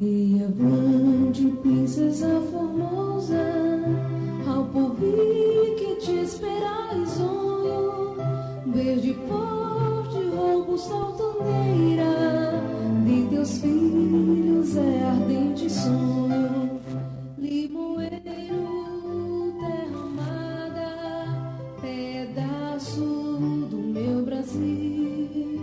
E avante, princesa formosa, ao porvir que te espera risonho, verde, forte, robusta altaneira, de teus filhos é ardente sonho. Limoeiro, terra amada, pedaço do meu Brasil,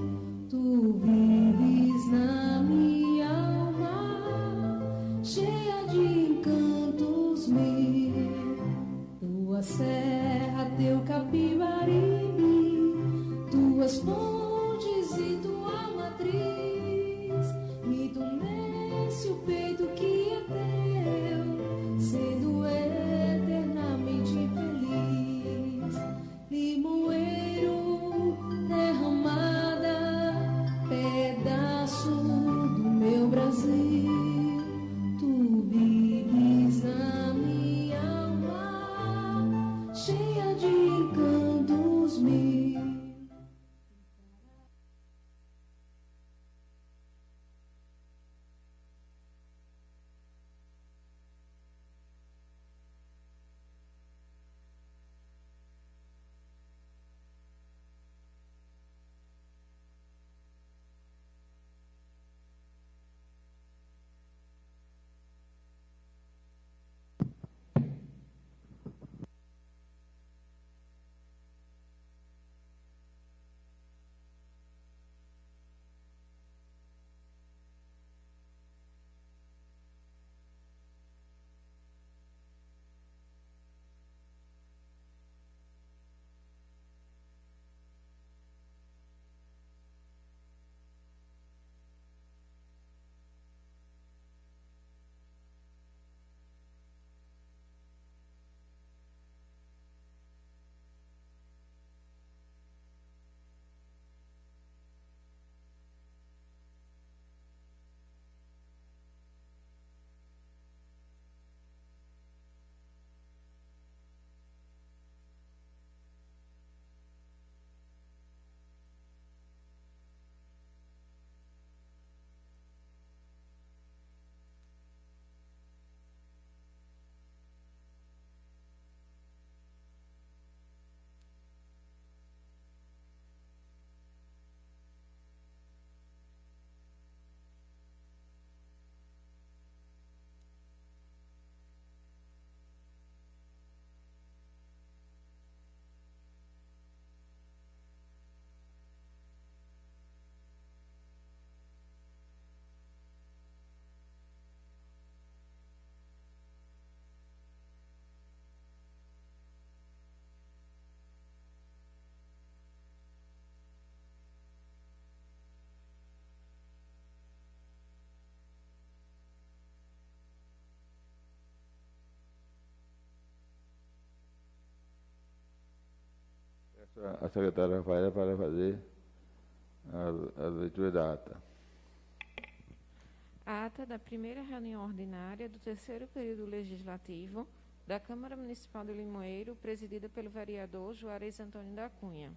tu vives na minha alma, cheia de encantos mil. Tua serra, teu Capibaribe, tuas pontes e tua matriz, me tumesse o peito que é teu, sendo eternamente feliz. Limoeiro, terra amada, pedaço do meu Brasil, tu vives na minha alma, cheia de encantos mil. A secretária Rafaela para fazer a leitura da ata. A ata da primeira reunião ordinária do terceiro período legislativo da Câmara Municipal de Limoeiro, presidida pelo vereador Juarez Antônio da Cunha.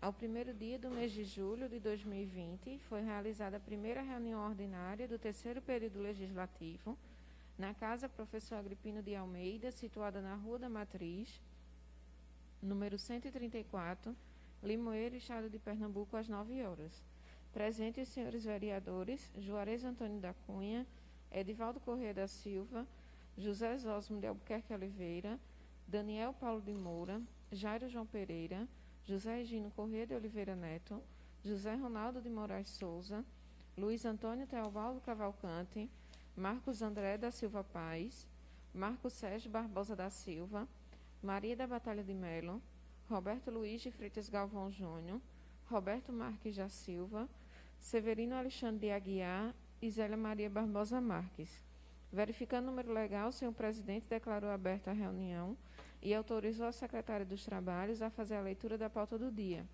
Ao primeiro dia do mês de julho de 2020, foi realizada a primeira reunião ordinária do terceiro período legislativo na Casa Professor Agripino de Almeida, situada na Rua da Matriz, número 134, Limoeiro, Estado de Pernambuco, às 9 horas. Presentes os senhores vereadores Juarez Antônio da Cunha, Edivaldo Corrêa da Silva, José Zósimo de Albuquerque Oliveira, Daniel Paulo de Moura, Jairo João Pereira, José Egino Corrêa de Oliveira Neto, José Ronaldo de Moraes Souza, Luiz Antônio Teobaldo Cavalcante, Marcos André da Silva Paz, Marcos Sérgio Barbosa da Silva, Maria da Batalha de Melo, Roberto Luiz de Freitas Galvão Júnior, Roberto Marques da Silva, Severino Alexandre de Aguiar e Zélia Maria Barbosa Marques. Verificando o número legal, o senhor presidente declarou aberta a reunião e autorizou a secretária dos Trabalhos a fazer a leitura da pauta do dia,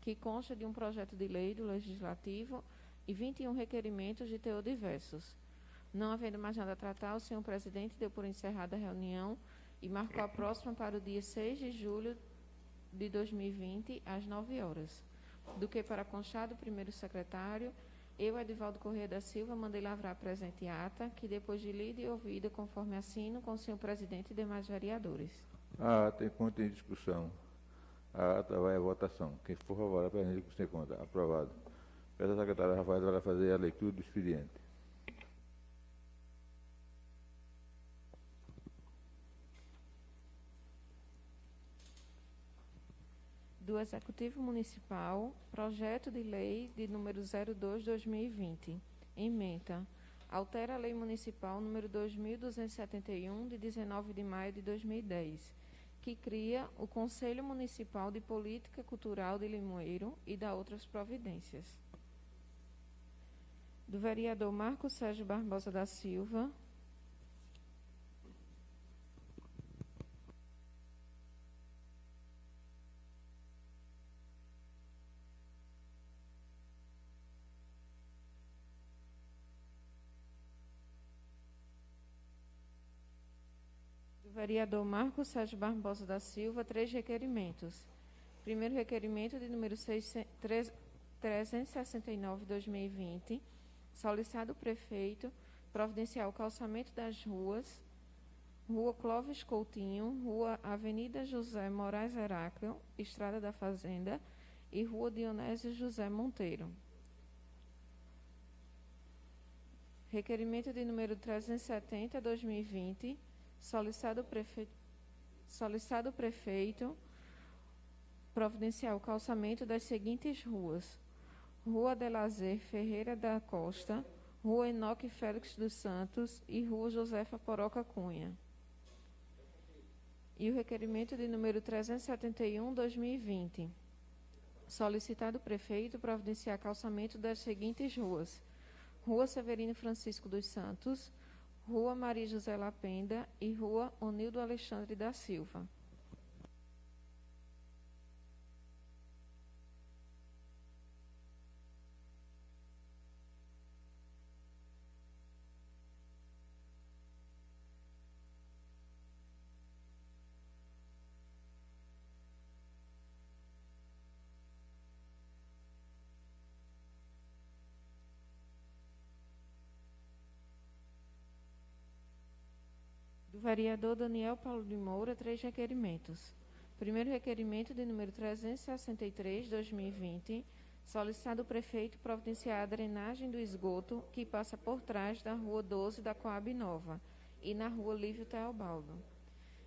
que consta de um projeto de lei do Legislativo e 21 requerimentos de teor diversos. Não havendo mais nada a tratar, o senhor presidente deu por encerrada a reunião e marcou a próxima para o dia 6 de julho de 2020, às 9 horas. Do que para constar do primeiro secretário, Eu, Edivaldo Corrêa da Silva, mandei lavrar a presente ata, que depois de lida e ouvida, conforme assino, com o senhor presidente e demais vereadores. A ata encontra em discussão. A ata vai à votação. Quem for favorável, presente com sem conta. Aprovado. Peço à secretária Rafael para fazer a leitura do expediente. Do Executivo Municipal, projeto de lei de número 02/2020, ementa, altera a Lei Municipal número 2.271, de 19 de maio de 2010, que cria o Conselho Municipal de Política Cultural de Limoeiro e dá outras providências. Do vereador Marco Sérgio Barbosa da Silva, vereador Marco Sérgio Barbosa da Silva, 3 requerimentos. Primeiro requerimento de número 369/2020, solicitado o prefeito providenciar o calçamento das ruas Rua Clóvis Coutinho, Rua Avenida José Moraes Heráclio, Estrada da Fazenda e Rua Dionésio José Monteiro. Requerimento de número 370/2020, solicitado o prefeito providenciar o calçamento das seguintes ruas: Rua Delazer Ferreira da Costa, Rua Enoque Félix dos Santos e Rua Josefa Poroca Cunha. E o requerimento de número 371/2020, solicitado o prefeito providenciar calçamento das seguintes ruas: Rua Severino Francisco dos Santos, Rua Maria José Lapenda e Rua Onildo Alexandre da Silva. Do vereador Daniel Paulo de Moura, 3 requerimentos. Primeiro requerimento de número 363/2020, solicitado o prefeito providenciar a drenagem do esgoto que passa por trás da Rua 12 da Coab Nova e na Rua Lívio Teobaldo.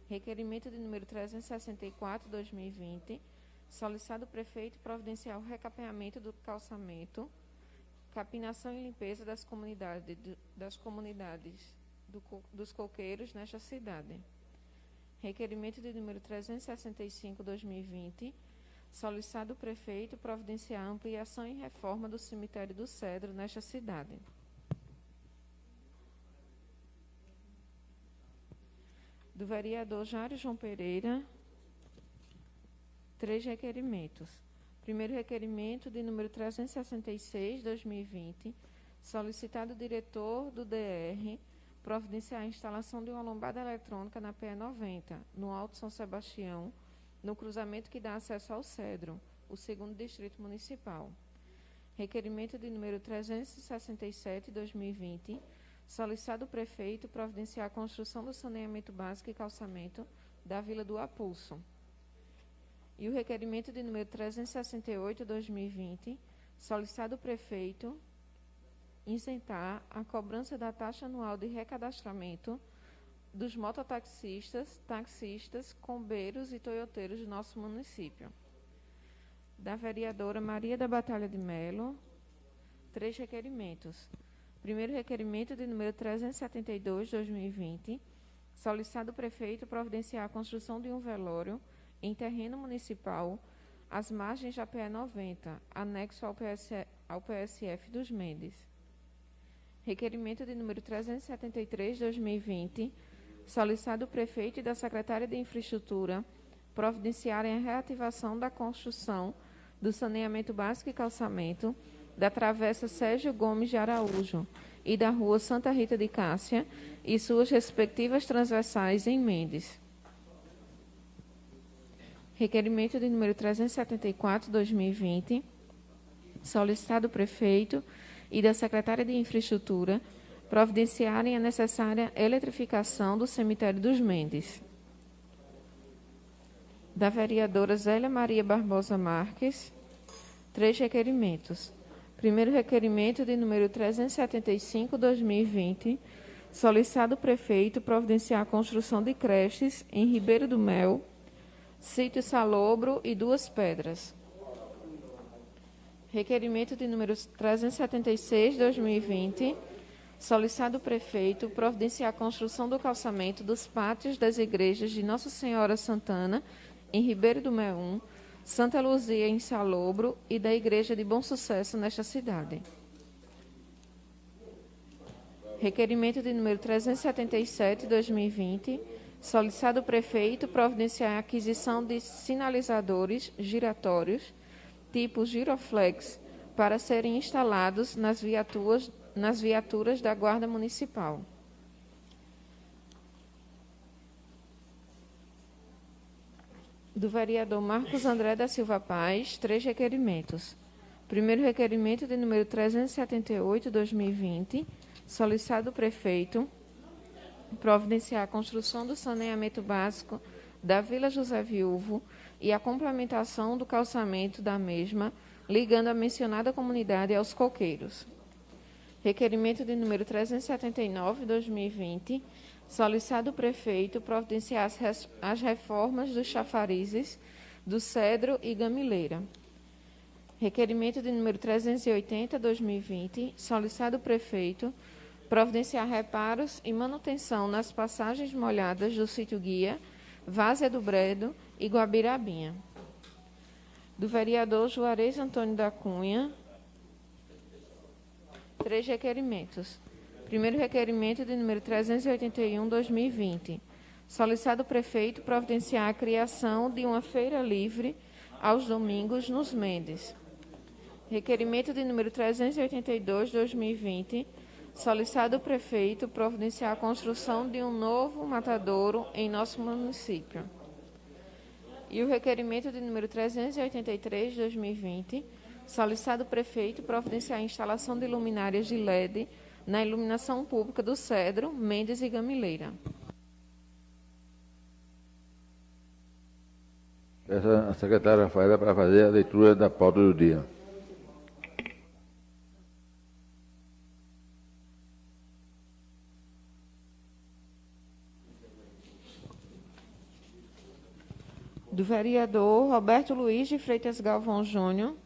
Requerimento de número 364/2020, solicitado o prefeito providenciar o recapeamento do calçamento, capinação e limpeza das comunidades dos coqueiros nesta cidade. Requerimento de número 365/2020, solicitado o prefeito providenciar a ampliação e reforma do cemitério do Cedro nesta cidade. Do vereador Jário João Pereira, 3 requerimentos. Primeiro requerimento de número 366/2020, solicitado o diretor do DR providenciar a instalação de uma lombada eletrônica na PE 90, no Alto São Sebastião, no cruzamento que dá acesso ao Cedro, o 2º Distrito Municipal. Requerimento de número 367/2020, solicitado o prefeito providenciar a construção do saneamento básico e calçamento da Vila do Apulso. E o requerimento de número 368/2020, solicitado o prefeito isentar a cobrança da taxa anual de recadastramento dos mototaxistas, taxistas, combeiros e toyoteiros do nosso município. Da vereadora Maria da Batalha de Melo, 3 requerimentos. Primeiro requerimento de número 372/2020, solicitado o prefeito providenciar a construção de um velório em terreno municipal às margens da PE 90, anexo ao PSF dos Mendes. Requerimento de número 373/2020, solicitado o prefeito e da secretária de Infraestrutura providenciarem a reativação da construção do saneamento básico e calçamento da Travessa Sérgio Gomes de Araújo e da Rua Santa Rita de Cássia e suas respectivas transversais em Mendes. Requerimento de número 374/2020, solicitado o prefeito e da secretária de Infraestrutura providenciarem a necessária eletrificação do cemitério dos Mendes. Da vereadora Zélia Maria Barbosa Marques, 3 requerimentos. Primeiro requerimento de número 375/2020, solicitado o prefeito providenciar a construção de creches em Ribeiro do Mel, Sítio Salobro e Duas Pedras. Requerimento de número 376/2020, solicitado o prefeito providenciar a construção do calçamento dos pátios das igrejas de Nossa Senhora Santana, em Ribeiro do Mel 1, Santa Luzia, em Salobro, e da Igreja de Bom Sucesso, nesta cidade. Requerimento de número 377/2020, solicitado o prefeito providenciar a aquisição de sinalizadores giratórios, tipo giroflex, para serem instalados nas viaturas da Guarda Municipal. Do vereador Marcos André da Silva Paz, 3 requerimentos. Primeiro requerimento de número 378/2020, solicitado o prefeito providenciar a construção do saneamento básico da Vila José Viúvo e a complementação do calçamento da mesma, ligando a mencionada comunidade aos coqueiros. Requerimento de número 379/2020, solicitado o prefeito providenciar as reformas dos chafarizes do Cedro e Gamileira. Requerimento de número 380/2020, solicitado o prefeito providenciar reparos e manutenção nas passagens molhadas do Sítio Guia, Várzea do Bredo e Guabirabinha. Do vereador Juarez Antônio da Cunha, 3 requerimentos. Primeiro requerimento de número 381/2020, solicitado o prefeito providenciar a criação de uma feira livre aos domingos nos Mendes. Requerimento de número 382/2020, solicitado o prefeito providenciar a construção de um novo matadouro em nosso município. E o requerimento de número 383/2020, solicitado o prefeito providenciar a instalação de luminárias de LED na iluminação pública do Cedro, Mendes e Gamileira. Peço a secretária Rafaela para fazer a leitura da pauta do dia. Do vereador Roberto Luiz de Freitas Galvão Júnior.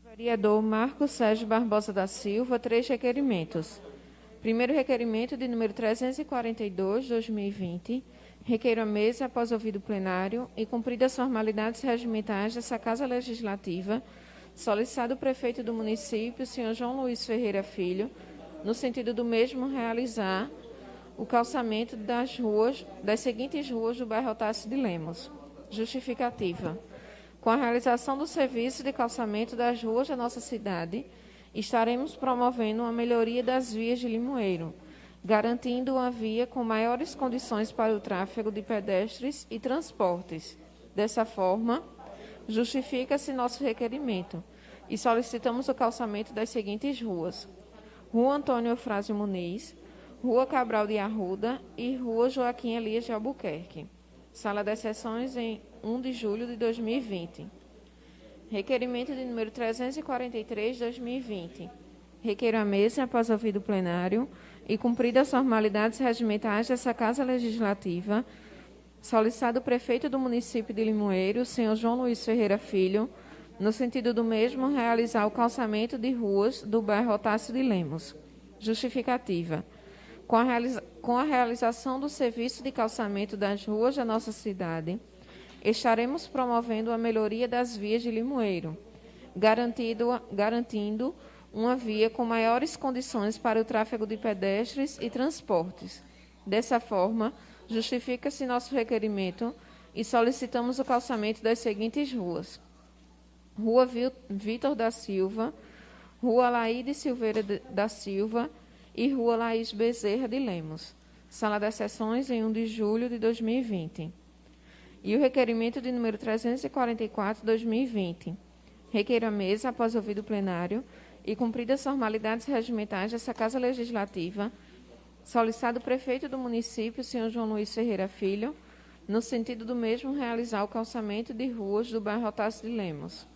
Do vereador Marcos Sérgio Barbosa da Silva, 3 requerimentos. Primeiro requerimento de número 342/2020, requeiro a mesa, após ouvido plenário e cumpridas as formalidades regimentais dessa Casa Legislativa, solicitado o prefeito do município, senhor João Luiz Ferreira Filho, no sentido do mesmo realizar o calçamento das seguintes ruas do bairro Otávio de Lemos. Justificativa. Com a realização do serviço de calçamento das ruas da nossa cidade, estaremos promovendo uma melhoria das vias de Limoeiro, garantindo uma via com maiores condições para o tráfego de pedestres e transportes. Dessa forma, justifica-se nosso requerimento e solicitamos o calçamento das seguintes ruas: Rua Antônio Eufrásio Muniz, Rua Cabral de Arruda e Rua Joaquim Elias de Albuquerque. Sala das Sessões em 1 de julho de 2020. Requerimento de número 343/2020. Requeiro a mesa, após ouvido plenário e cumpridas as formalidades regimentais dessa Casa Legislativa, solicitado o prefeito do município de Limoeiro, senhor João Luiz Ferreira Filho, no sentido do mesmo realizar o calçamento de ruas do bairro Otávio de Lemos. Justificativa. Com a realização do serviço de calçamento das ruas da nossa cidade, estaremos promovendo a melhoria das vias de Limoeiro, garantindo uma via com maiores condições para o tráfego de pedestres e transportes. Dessa forma, justifica-se nosso requerimento e solicitamos o calçamento das seguintes ruas: Rua Vítor da Silva, Rua Laíde Silveira da Silva e Rua Laís Bezerra de Lemos. Sala das Sessões, em 1 de julho de 2020. E o requerimento de número 344/2020. Requeiro a mesa, após ouvido o plenário e cumpridas formalidades regimentais dessa Casa Legislativa, solicitado o prefeito do município, senhor João Luiz Ferreira Filho, no sentido do mesmo realizar o calçamento de ruas do bairro Otávio de Lemos.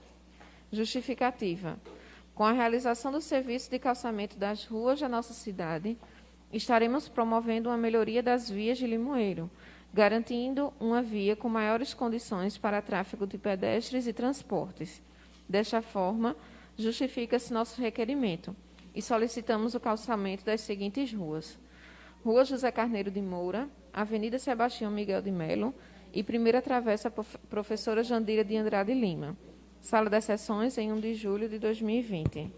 Justificativa. Com a realização do serviço de calçamento das ruas da nossa cidade, estaremos promovendo uma melhoria das vias de Limoeiro, garantindo uma via com maiores condições para tráfego de pedestres e transportes. Desta forma, justifica-se nosso requerimento e solicitamos o calçamento das seguintes ruas: Rua José Carneiro de Moura, Avenida Sebastião Miguel de Melo e Primeira Travessa Professora Jandira de Andrade Lima. Sala das Sessões, em 1 de julho de 2020.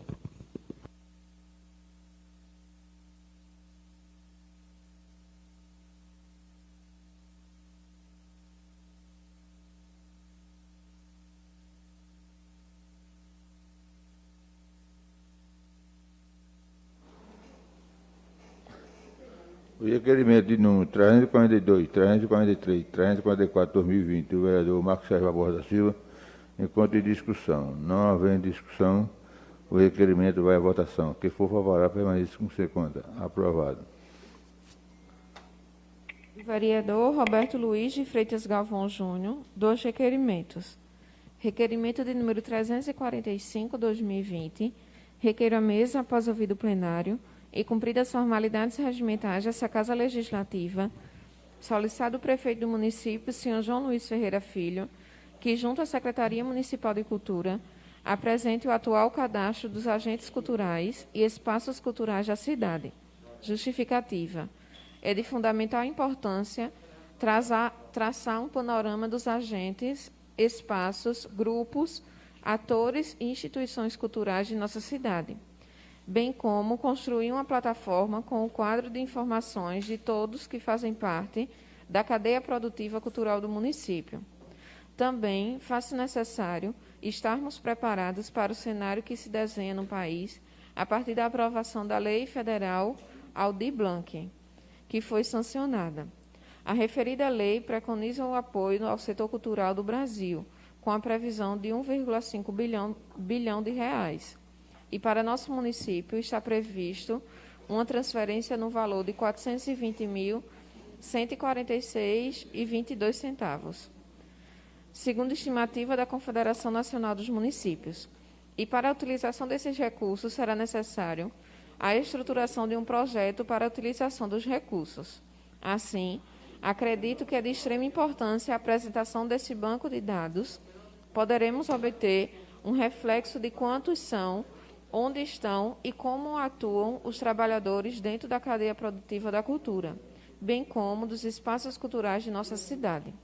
O requerimento de número 342, 343, 344, 2020, do vereador Marcos Sérgio Barbosa da Silva, enquanto em discussão. Não havendo discussão, o requerimento vai à votação. Quem for favorável, permaneça como se conta. Aprovado. Vereador Roberto Luiz de Freitas Galvão Júnior, 2 requerimentos. Requerimento de número 345/2020. Requeiro a mesa, após ouvido o plenário e cumpridas as formalidades regimentais dessa Casa Legislativa, solicitado o prefeito do município, senhor João Luiz Ferreira Filho, que, junto à Secretaria Municipal de Cultura, apresente o atual cadastro dos agentes culturais e espaços culturais da cidade. Justificativa. É de fundamental importância traçar um panorama dos agentes, espaços, grupos, atores e instituições culturais de nossa cidade, bem como construir uma plataforma com o quadro de informações de todos que fazem parte da cadeia produtiva cultural do município. Também faz-se necessário estarmos preparados para o cenário que se desenha no país a partir da aprovação da Lei Federal Aldir Blanc, que foi sancionada. A referida lei preconiza o apoio ao setor cultural do Brasil, com a previsão de 1,5 bilhão de reais. E para nosso município está previsto uma transferência no valor de R$ 420.146,22, segundo estimativa da Confederação Nacional dos Municípios. E para a utilização desses recursos será necessário a estruturação de um projeto para a utilização dos recursos. Assim, acredito que é de extrema importância a apresentação desse banco de dados. Poderemos obter um reflexo de quantos são, onde estão e como atuam os trabalhadores dentro da cadeia produtiva da cultura, bem como dos espaços culturais de nossa cidade.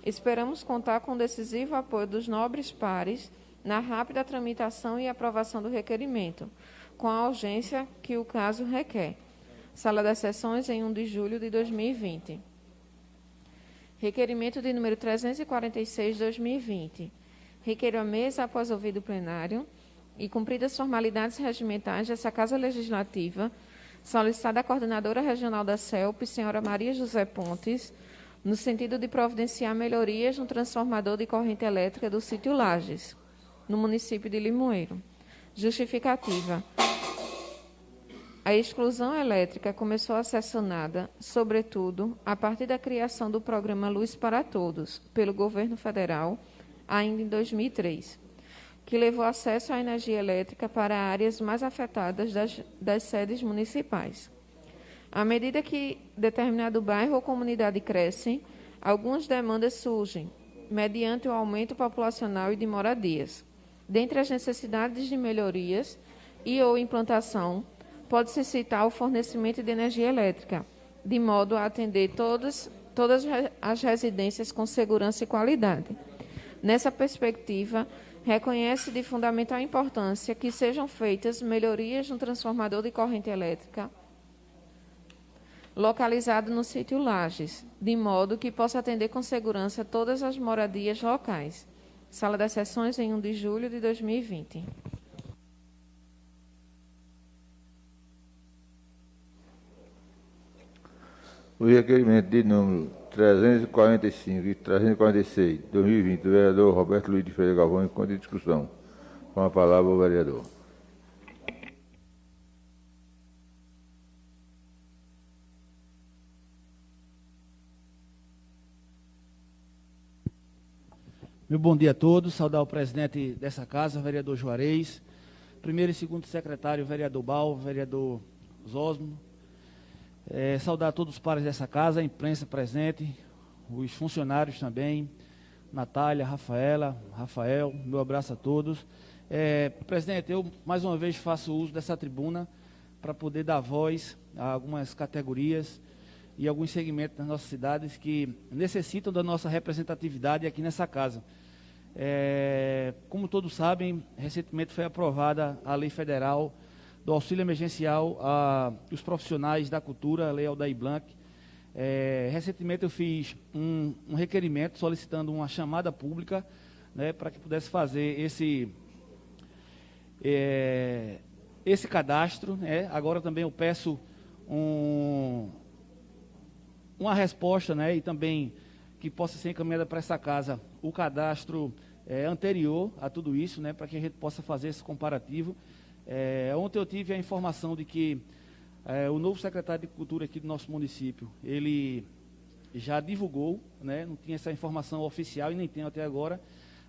Esperamos contar com o decisivo apoio dos nobres pares na rápida tramitação e aprovação do requerimento, com a urgência que o caso requer. Sala das Sessões, em 1 de julho de 2020. Requerimento de número 346/2020. Requeiro a mesa, após ouvido o plenário e cumpridas as formalidades regimentais dessa Casa Legislativa, solicitada a coordenadora regional da CELP, senhora Maria José Pontes, no sentido de providenciar melhorias no transformador de corrente elétrica do sítio Lages, no município de Limoeiro. Justificativa. A exclusão elétrica começou a ser sanada, sobretudo, a partir da criação do programa Luz para Todos, pelo governo federal, ainda em 2003, que levou acesso à energia elétrica para áreas mais afetadas das sedes municipais. À medida que determinado bairro ou comunidade cresce, algumas demandas surgem, mediante o aumento populacional e de moradias. Dentre as necessidades de melhorias e ou implantação, pode-se citar o fornecimento de energia elétrica, de modo a atender todas as residências com segurança e qualidade. Nessa perspectiva, reconhece de fundamental importância que sejam feitas melhorias no transformador de corrente elétrica localizado no sítio Lages, de modo que possa atender com segurança todas as moradias locais. Sala das Sessões, em 1 de julho de 2020. O requerimento de número 345 e 346, 2020, do vereador Roberto Luiz de Freitas Galvão, enquanto em discussão. Com a palavra o vereador. Meu bom dia a todos, saudar o presidente dessa casa, vereador Juarez, primeiro e segundo secretário, vereador Bal, vereador Zosmo, saudar todos os pares dessa casa, a imprensa presente, os funcionários também, Natália, Rafael, meu abraço a todos. Presidente, eu mais uma vez faço uso dessa tribuna para poder dar voz a algumas categorias e alguns segmentos das nossas cidades que necessitam da nossa representatividade aqui nessa casa. Como todos sabem, recentemente foi aprovada a lei federal do auxílio emergencial aos profissionais da cultura, a lei Aldair Blanc. Recentemente eu fiz um requerimento solicitando uma chamada pública, né, para que pudesse fazer esse cadastro, né. Agora também eu peço uma resposta, né, e também que possa ser encaminhada para essa casa o cadastro anterior a tudo isso, né, para que a gente possa fazer esse comparativo. Ontem eu tive a informação de que o novo secretário de Cultura aqui do nosso município, ele já divulgou, né, não tinha essa informação oficial e nem tem até agora,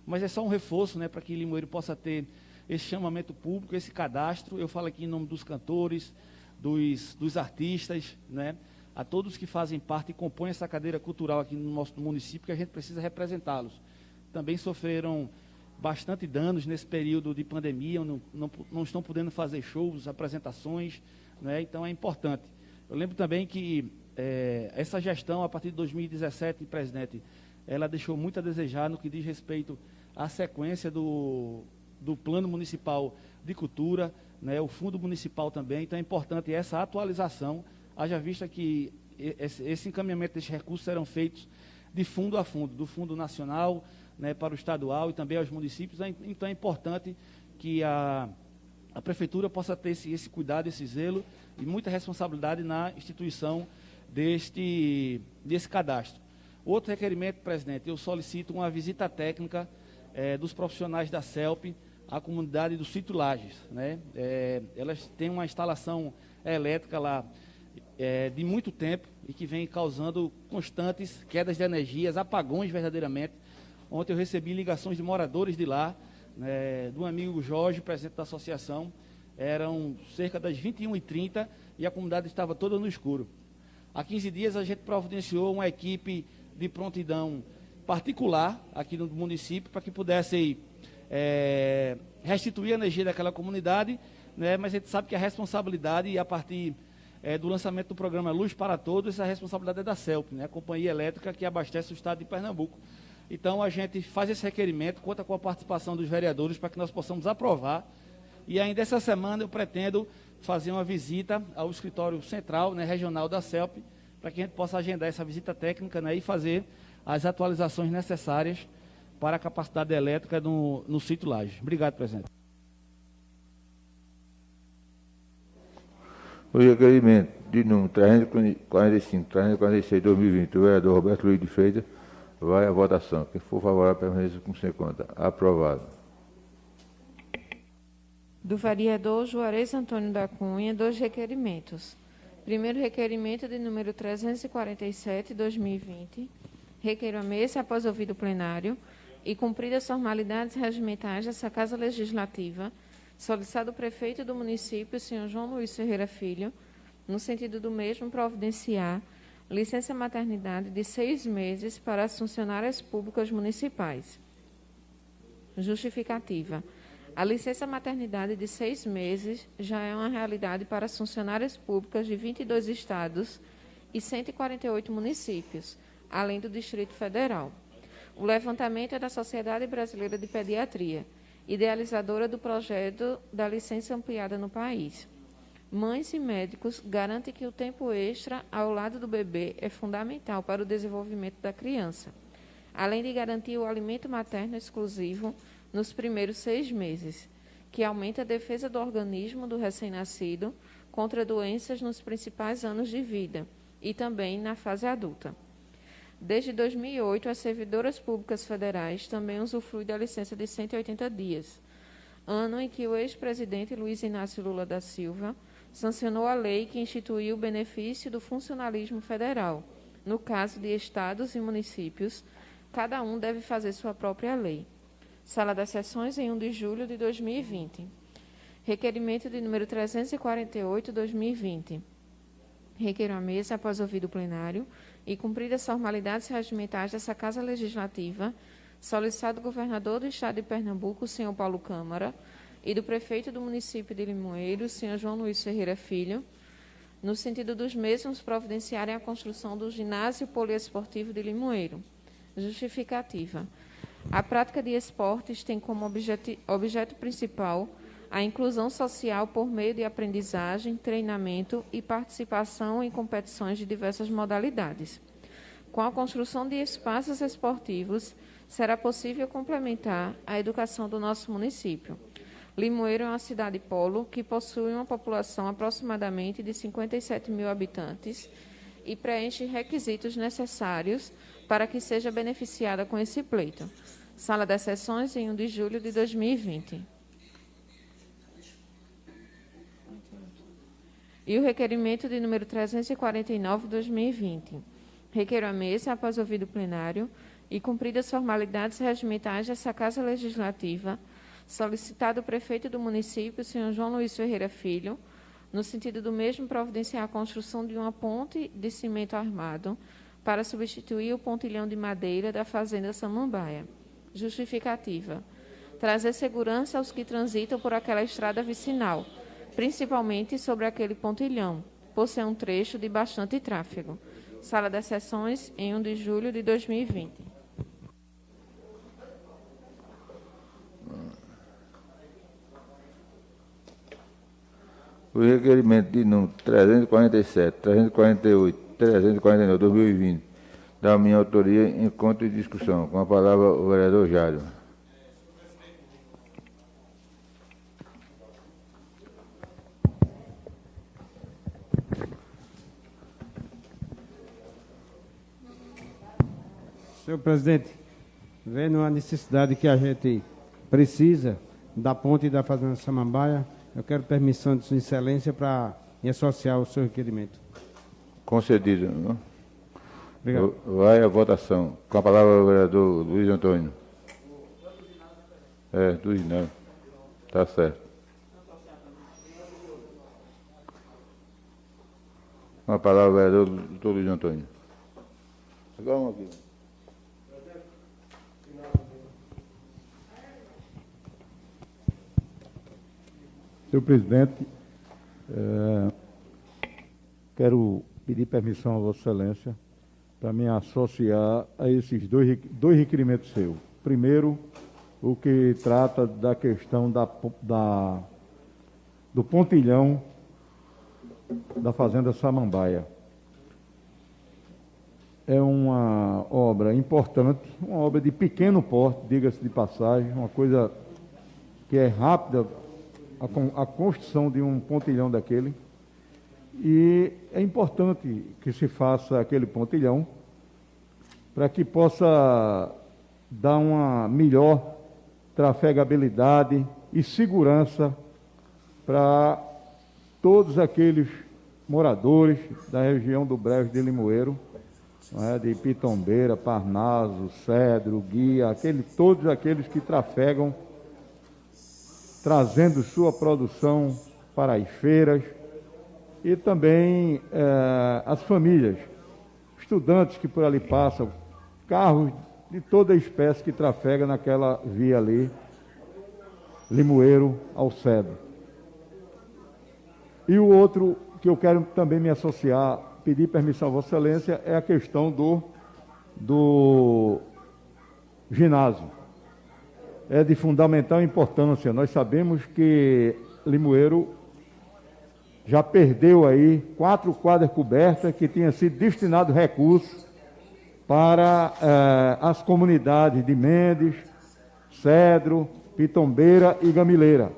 mas é só um reforço, né, para que Limoeiro possa ter esse chamamento público, esse cadastro. Eu falo aqui em nome dos cantores, dos artistas, né, a todos que fazem parte e compõem essa cadeira cultural aqui no nosso município, que a gente precisa representá-los. Também sofreram bastante danos nesse período de pandemia, não estão podendo fazer shows, apresentações, né? Então é importante. Eu lembro também que essa gestão, a partir de 2017, presidente, ela deixou muito a desejar no que diz respeito à sequência do Plano Municipal de Cultura, né? O Fundo Municipal também. Então é importante essa atualização, haja vista que esse encaminhamento desses recursos serão feitos de fundo a fundo, do Fundo Nacional, né, para o estadual e também aos municípios. Então é importante que a Prefeitura possa ter esse cuidado, esse zelo e muita responsabilidade na instituição desse cadastro. Outro requerimento, presidente, eu solicito uma visita técnica dos profissionais da CELP à comunidade do Sítio Lages, né? Elas têm uma instalação elétrica lá de muito tempo e que vem causando constantes quedas de energias, apagões verdadeiramente. Ontem eu recebi ligações de moradores de lá, do amigo Jorge, presidente da associação. Eram cerca das 21h30 e a comunidade estava toda no escuro. Há 15 dias a gente providenciou uma equipe de prontidão particular aqui no município para que pudesse restituir a energia daquela comunidade, né? Mas a gente sabe que a responsabilidade, e a partir do lançamento do programa Luz para Todos, essa responsabilidade é da CELP, né? A companhia elétrica que abastece o estado de Pernambuco. Então a gente faz esse requerimento, conta com a participação dos vereadores para que nós possamos aprovar. E ainda essa semana eu pretendo fazer uma visita ao escritório central, né, regional da CELP, para que a gente possa agendar essa visita técnica, né, e fazer as atualizações necessárias para a capacidade elétrica no Sítio Lages. Obrigado, presidente. O requerimento de número 345, 346, 2020, do vereador Roberto Luiz de Freitas, vai à votação. Quem for favorável, permaneça com sem conta. Aprovado. Do vereador Juarez Antônio da Cunha, 2 requerimentos. Primeiro requerimento de número 347, 2020. Requeiro a mesa, após ouvido o plenário e cumpridas as formalidades regimentais dessa Casa Legislativa, solicitado o prefeito do município, senhor João Luiz Ferreira Filho, no sentido do mesmo providenciar licença maternidade de 6 meses para as funcionárias públicas municipais. Justificativa. A licença maternidade de 6 meses já é uma realidade para as funcionárias públicas de 22 estados e 148 municípios, além do Distrito Federal. O levantamento é da Sociedade Brasileira de Pediatria, idealizadora do projeto da licença ampliada no país. Mães e médicos garantem que o tempo extra ao lado do bebê é fundamental para o desenvolvimento da criança, além de garantir o alimento materno exclusivo nos primeiros 6 meses, que aumenta a defesa do organismo do recém-nascido contra doenças nos principais anos de vida, e também na fase adulta. Desde 2008, as servidoras públicas federais também usufruem da licença de 180 dias, ano em que o ex-presidente Luiz Inácio Lula da Silva sancionou a lei que instituiu o benefício do funcionalismo federal. No caso de estados e municípios, cada um deve fazer sua própria lei. Sala das Sessões, em 1 de julho de 2020. Requerimento de número 348/2020. Requeiro à mesa, após ouvido o plenário e cumpridas as formalidades regimentais dessa Casa Legislativa, solicitado do governador do Estado de Pernambuco, senhor Paulo Câmara, e do prefeito do município de Limoeiro, senhor João Luiz Ferreira Filho, no sentido dos mesmos providenciarem a construção do ginásio poliesportivo de Limoeiro. Justificativa. A prática de esportes tem como objeto principal a inclusão social por meio de aprendizagem, treinamento e participação em competições de diversas modalidades. Com a construção de espaços esportivos, será possível complementar a educação do nosso município. Limoeiro é uma cidade polo que possui uma população aproximadamente de 57 mil habitantes e preenche requisitos necessários para que seja beneficiada com esse pleito. Sala das Sessões, em 1 de julho de 2020. E o requerimento de número 349/2020. Requeiro à mesa, após ouvido o plenário e cumpridas as formalidades regimentais dessa Casa Legislativa, solicitado o prefeito do município, senhor João Luiz Ferreira Filho, no sentido do mesmo providenciar a construção de uma ponte de cimento armado para substituir o pontilhão de madeira da Fazenda Samambaia. Justificativa. Trazer segurança aos que transitam por aquela estrada vicinal, principalmente sobre aquele pontilhão, por ser um trecho de bastante tráfego. Sala das Sessões, em 1 de julho de 2020. O requerimento de número 347, 348, 349, 2020, da minha autoria, encontro e discussão. Com a palavra, o vereador Jário. Senhor presidente, vendo a necessidade que a gente precisa da ponte da Fazenda Samambaia, eu quero permissão de Sua Excelência para me associar ao seu requerimento. Concedido. Não? Obrigado. Vai à votação. Com a palavra, o vereador Luiz Antônio. Do ginásio. Está certo. Com a palavra, o vereador doutor Luiz Antônio. Agora um aqui. Senhor presidente, quero pedir permissão a Vossa Excelência para me associar a esses dois requerimentos seus. Primeiro, o que trata da questão do pontilhão da Fazenda Samambaia. É uma obra importante, uma obra de pequeno porte, diga-se de passagem, uma coisa que é rápida, a construção de um pontilhão daquele, e é importante que se faça aquele pontilhão para que possa dar uma melhor trafegabilidade e segurança para todos aqueles moradores da região do Brejo de Limoeiro, de Pitombeira, Parnaso, Cedro, Guia, todos aqueles que trafegam trazendo sua produção para as feiras, e também as famílias, estudantes que por ali passam, carros de toda espécie que trafega naquela via ali, Limoeiro ao Cedro. E o outro que eu quero também me associar, pedir permissão a Vossa Excelência, é a questão do ginásio. É de fundamental importância. Nós sabemos que Limoeiro já perdeu aí 4 quadras cobertas que tinham sido destinados recursos para as comunidades de Mendes, Cedro, Pitombeira e Gamileira.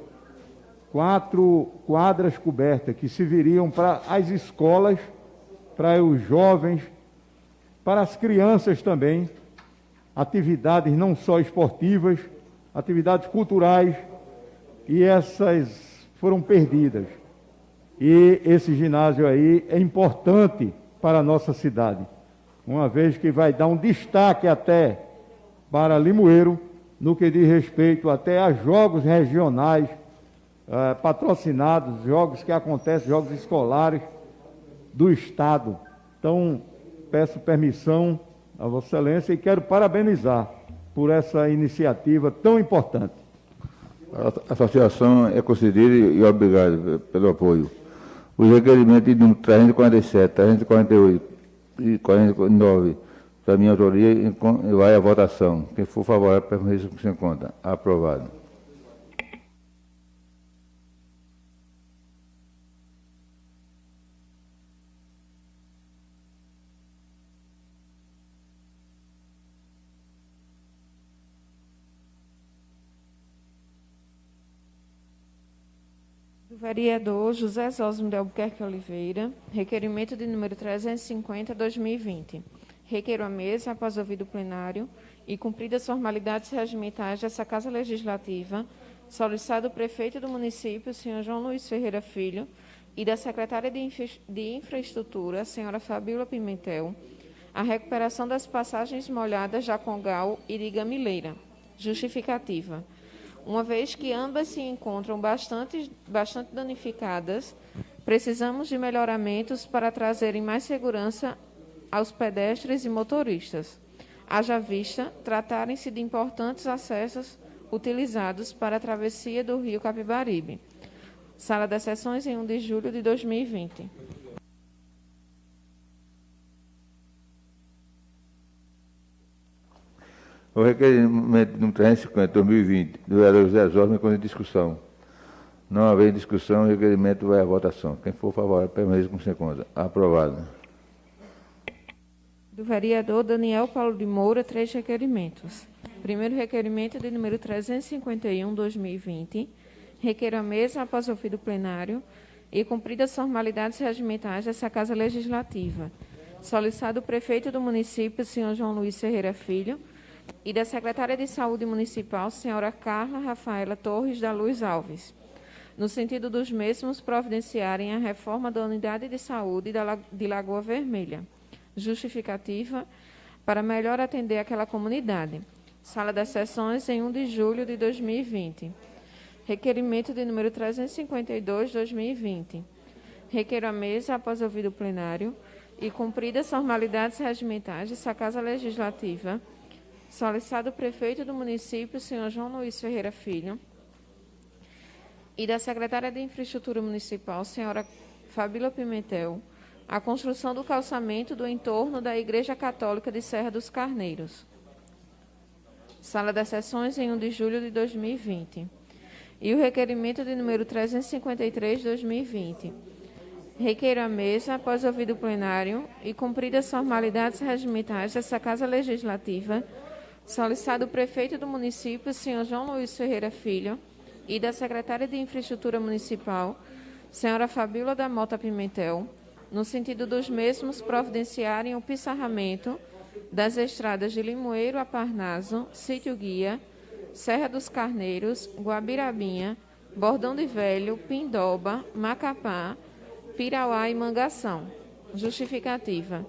4 quadras cobertas que serviriam para as escolas para os jovens, para as crianças também, atividades não só esportivas, atividades culturais, e essas foram perdidas. E esse ginásio aí é importante para a nossa cidade, uma vez que vai dar um destaque até para Limoeiro, no que diz respeito até a jogos regionais, patrocinados, jogos que acontecem, jogos escolares do Estado. Então, peço permissão a Vossa Excelência e quero parabenizar por essa iniciativa tão importante. A associação é concedida e obrigado pelo apoio. Os requerimentos de número 347, 348 e 49, da minha autoria, vai à votação. Quem for favorável, permaneça com sem conta. Aprovado. Do vereador José Zósimo de Albuquerque Oliveira, requerimento de número 350/2020. Requeiro a mesa, após ouvido o plenário e cumpridas formalidades regimentais dessa Casa Legislativa, solicitado o prefeito do município, senhor João Luiz Ferreira Filho, e da secretária de Infraestrutura, senhora Fabíola Pimentel, a recuperação das passagens molhadas Jacongal e de Gamileira. Justificativa. Uma vez que ambas se encontram bastante danificadas, precisamos de melhoramentos para trazerem mais segurança aos pedestres e motoristas. Haja vista tratarem-se de importantes acessos utilizados para a travessia do rio Capibaribe. Sala das Sessões, em 1 de julho de 2020. O requerimento número 350/2020, do vereador José Zósimo, com discussão. Não havendo discussão, o requerimento vai à votação. Quem for favorável, permaneça com sem conta. Aprovado. Do vereador Daniel Paulo de Moura, 3 requerimentos. Primeiro requerimento de número 351/2020. Requeiro a mesa, após ouvido o plenário e cumpridas formalidades regimentais dessa Casa Legislativa. Solicitado o prefeito do município, senhor João Luiz Ferreira Filho, e da secretária de Saúde Municipal, senhora Carla Rafaela Torres da Luz Alves, no sentido dos mesmos providenciarem a reforma da Unidade de Saúde de Lagoa Vermelha. Justificativa para melhor atender aquela comunidade. Sala das Sessões, em 1 de julho de 2020. Requerimento de número 352/2020. Requeiro a mesa, após ouvido o plenário e cumpridas formalidades regimentais dessa Casa Legislativa, solicitado o prefeito do município, senhor João Luiz Ferreira Filho, e da secretária de Infraestrutura Municipal, senhora Fabíola Pimentel, a construção do calçamento do entorno da Igreja Católica de Serra dos Carneiros. Sala das Sessões, em 1 de julho de 2020. E o requerimento de número 353/2020. Requeiro a mesa, após ouvido o plenário e cumpridas formalidades regimentais dessa Casa Legislativa, solicitado o prefeito do município, senhor João Luiz Ferreira Filho, e da secretária de Infraestrutura Municipal, senhora Fabíola da Mota Pimentel, no sentido dos mesmos providenciarem o pissarramento das estradas de Limoeiro a Parnaso, Sítio Guia, Serra dos Carneiros, Guabirabinha, Bordão de Velho, Pindoba, Macapá, Pirauá e Mangação. Justificativa.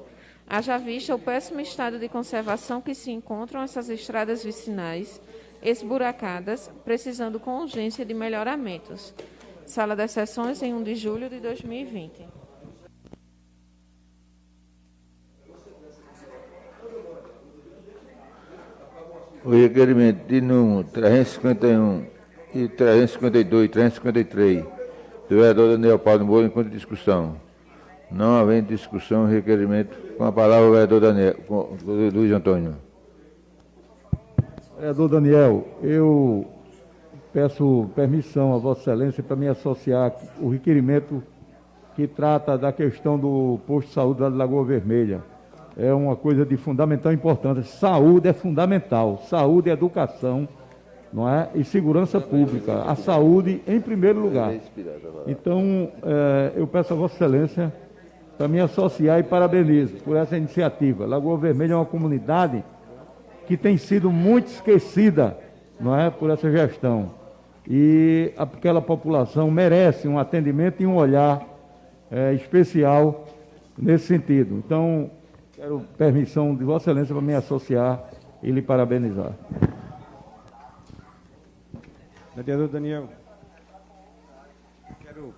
Haja vista o péssimo estado de conservação que se encontram essas estradas vicinais, esburacadas, precisando com urgência de melhoramentos. Sala das Sessões, em 1 de julho de 2020. O requerimento de número 351 e 352 e 353, do vereador Daniel Paulo de Moura, enquanto discussão. Não havendo discussão, requerimento. Com a palavra o vereador Luiz Antônio. Vereador Daniel, eu peço permissão a Vossa Excelência para me associar o requerimento que trata da questão do posto de saúde lá de Lagoa Vermelha. É uma coisa de fundamental importância. Saúde é fundamental. Saúde é educação, não é? E segurança pública. A saúde em primeiro lugar. Então, eu peço a Vossa Excelência para me associar e parabenizo por essa iniciativa. Lagoa Vermelha é uma comunidade que tem sido muito esquecida, não é, por essa gestão. E aquela população merece um atendimento e um olhar especial nesse sentido. Então, quero permissão de Vossa Excelência para me associar e lhe parabenizar. Vereador Daniel, quero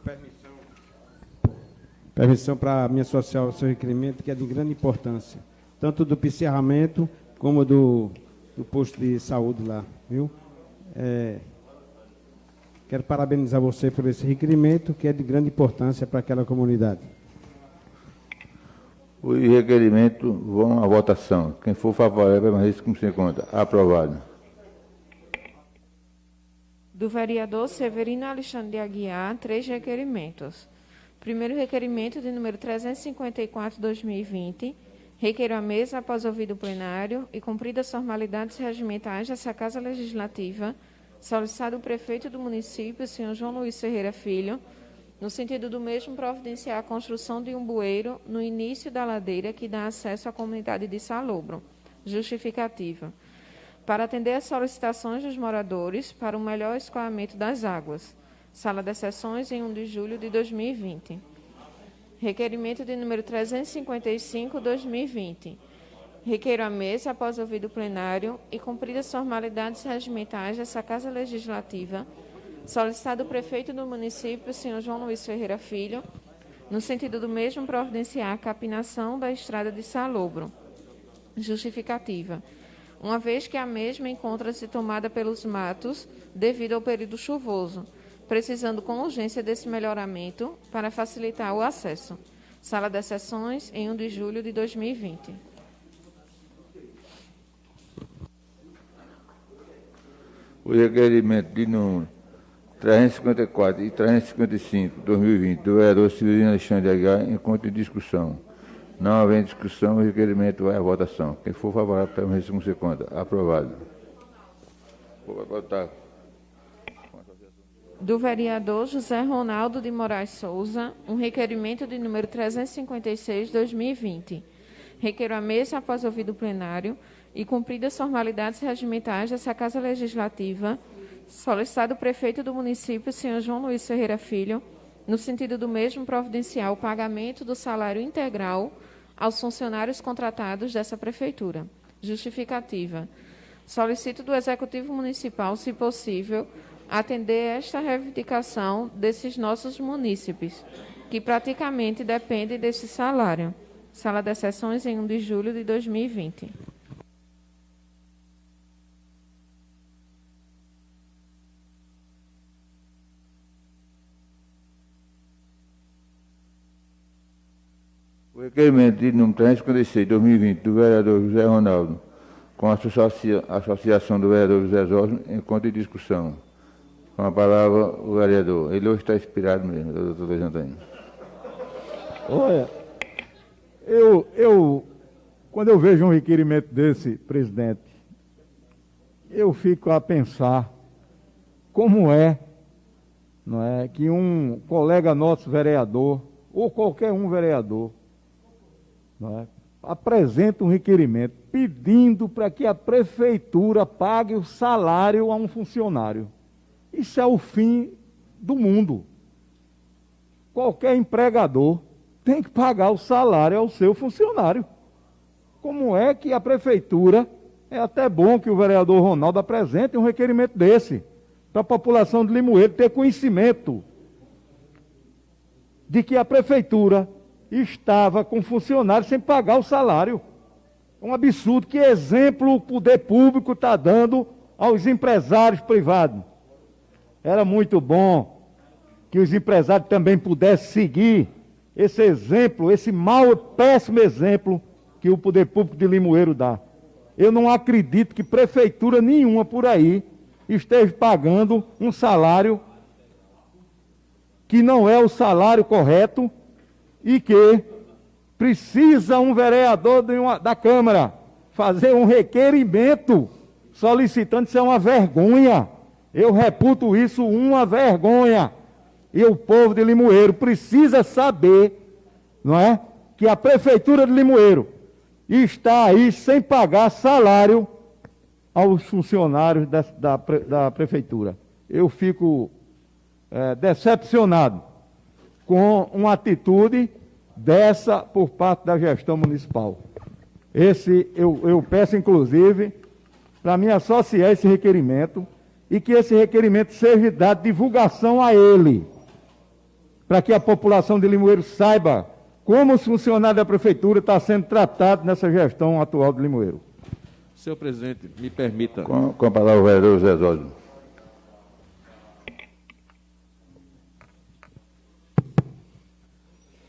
permissão para me associar ao seu requerimento, que é de grande importância, tanto do encerramento como do posto de saúde lá, viu? Quero parabenizar você por esse requerimento, que é de grande importância para aquela comunidade. Os requerimentos vão à votação. Quem for favorável, permaneça como se encontra. Aprovado. Do vereador Severino Alexandre de Aguiar, 3 requerimentos. Primeiro requerimento de número 354/2020. Requeiro à mesa, após ouvido o plenário e cumpridas as formalidades regimentais dessa Casa Legislativa, solicitado o prefeito do município, senhor João Luiz Ferreira Filho, no sentido do mesmo providenciar a construção de um bueiro no início da ladeira que dá acesso à comunidade de Salobro. Justificativa. Para atender às solicitações dos moradores para um melhor escoamento das águas. Sala das Sessões, em 1 de julho de 2020. Requerimento de número 355/2020. Requeiro à mesa, após ouvido o plenário e cumpridas as formalidades regimentais dessa Casa Legislativa, solicitado o prefeito do município, senhor João Luiz Ferreira Filho, no sentido do mesmo providenciar a capinação da estrada de Salobro. Justificativa. Uma vez que a mesma encontra-se tomada pelos matos devido ao período chuvoso, precisando com urgência desse melhoramento para facilitar o acesso. Sala das Sessões, em 1 de julho de 2020. O requerimento de número 354 e 355/2020 do vereador Severino Alexandre de Aguiar encontra em discussão. Não havendo discussão, o requerimento vai à votação. Quem for favorável, permaneça como se conta. Aprovado. Vou votar. Do vereador José Ronaldo de Moraes Souza, um requerimento de número 356/2020. Requeiro à mesa, após ouvido o plenário e cumpridas as formalidades regimentais dessa Casa Legislativa, solicitado o prefeito do município, senhor João Luiz Ferreira Filho, no sentido do mesmo providenciar o pagamento do salário integral aos funcionários contratados dessa prefeitura. Justificativa. Solicito do Executivo Municipal, se possível, atender esta reivindicação desses nossos munícipes, que praticamente dependem desse salário. Sala das Sessões, em 1 de julho de 2020. O requerimento de número 356/2020 do vereador José Ronaldo, com a associação do vereador José Zosmo, encontra em discussão. Com a palavra, o vereador. Ele hoje está inspirado mesmo, doutor Luiz Antônio. Olha, quando eu vejo um requerimento desse, presidente, eu fico a pensar como não é, que um colega nosso vereador, ou qualquer um vereador, não é, apresenta um requerimento pedindo para que a prefeitura pague o salário a um funcionário. Isso é o fim do mundo. Qualquer empregador tem que pagar o salário ao seu funcionário. Como é que a prefeitura, é até bom que o vereador Ronaldo apresente um requerimento desse, para a população de Limoeiro ter conhecimento de que a prefeitura estava com funcionários sem pagar o salário. É um absurdo. Que exemplo o poder público está dando aos empresários privados. Era muito bom que os empresários também pudessem seguir esse exemplo, esse mau, péssimo exemplo que o poder público de Limoeiro dá. Eu não acredito que prefeitura nenhuma por aí esteja pagando um salário que não é o salário correto e que precisa um vereador da Câmara fazer um requerimento solicitando. Isso é uma vergonha. Eu reputo isso uma vergonha. E o povo de Limoeiro precisa saber, não é, que a Prefeitura de Limoeiro está aí sem pagar salário aos funcionários da Prefeitura. Eu fico decepcionado com uma atitude dessa por parte da gestão municipal. Eu peço, inclusive, para me associar a esse requerimento e que esse requerimento seja dado divulgação a ele, para que a população de Limoeiro saiba como os funcionários da Prefeitura estão sendo tratados nessa gestão atual de Limoeiro. Senhor presidente, me permita. Com a palavra o vereador José Osório.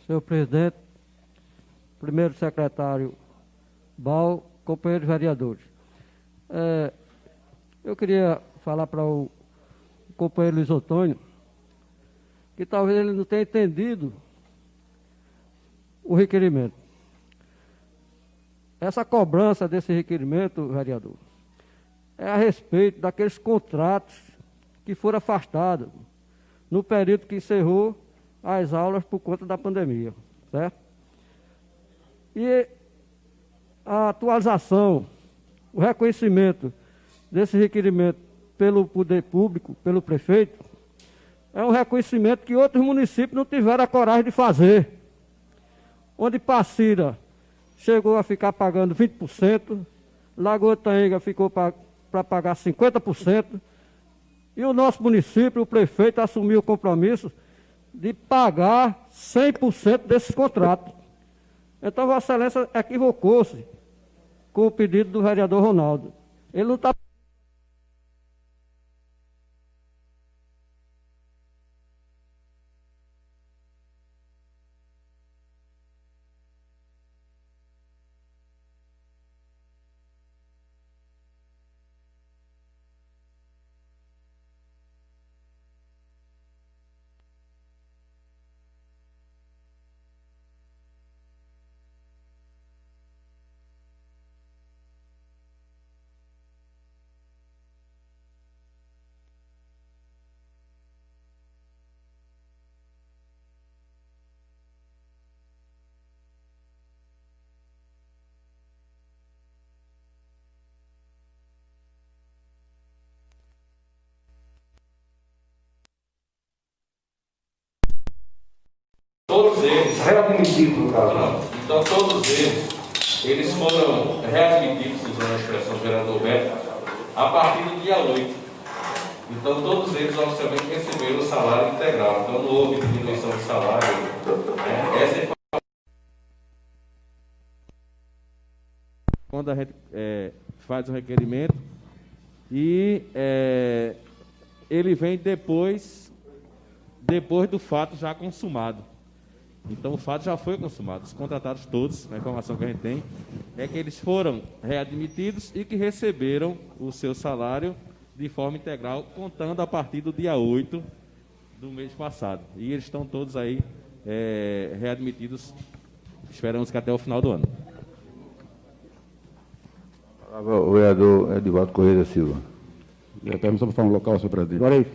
Senhor presidente, primeiro secretário Bal, companheiros vereadores. Eu queria falar para o companheiro Luiz Antônio que talvez ele não tenha entendido o requerimento. Essa cobrança desse requerimento, vereador, é a respeito daqueles contratos que foram afastados no período que encerrou as aulas por conta da pandemia, certo? E a atualização, o reconhecimento desse requerimento pelo poder público, pelo prefeito, é um reconhecimento que outros municípios não tiveram a coragem de fazer. Onde Passira chegou a ficar pagando 20%, Lagoa Taenga ficou para pagar 50%, e o nosso município, o prefeito, assumiu o compromisso de pagar 100% desses contratos. Então, Vossa Excelência equivocou-se com o pedido do vereador Ronaldo. Ele não está... Todos eles, readmitidos no caso. Não. Então todos eles foram readmitidos, usando a expressão do vereador Beto, a partir do dia 8. Então todos eles oficialmente receberam o salário integral. Então não houve diminuição de salário. Essa quando a gente faz o requerimento e ele vem depois do fato já consumado. Então o fato já foi consumado. Os contratados todos, a informação que a gente tem, é que eles foram readmitidos e que receberam o seu salário de forma integral, contando a partir do dia 8 do mês passado. E eles estão todos aí readmitidos, esperamos que até o final do ano. O vereador Edivaldo Correia da Silva. Permissão para falar um local, senhor presidente. Agora aí.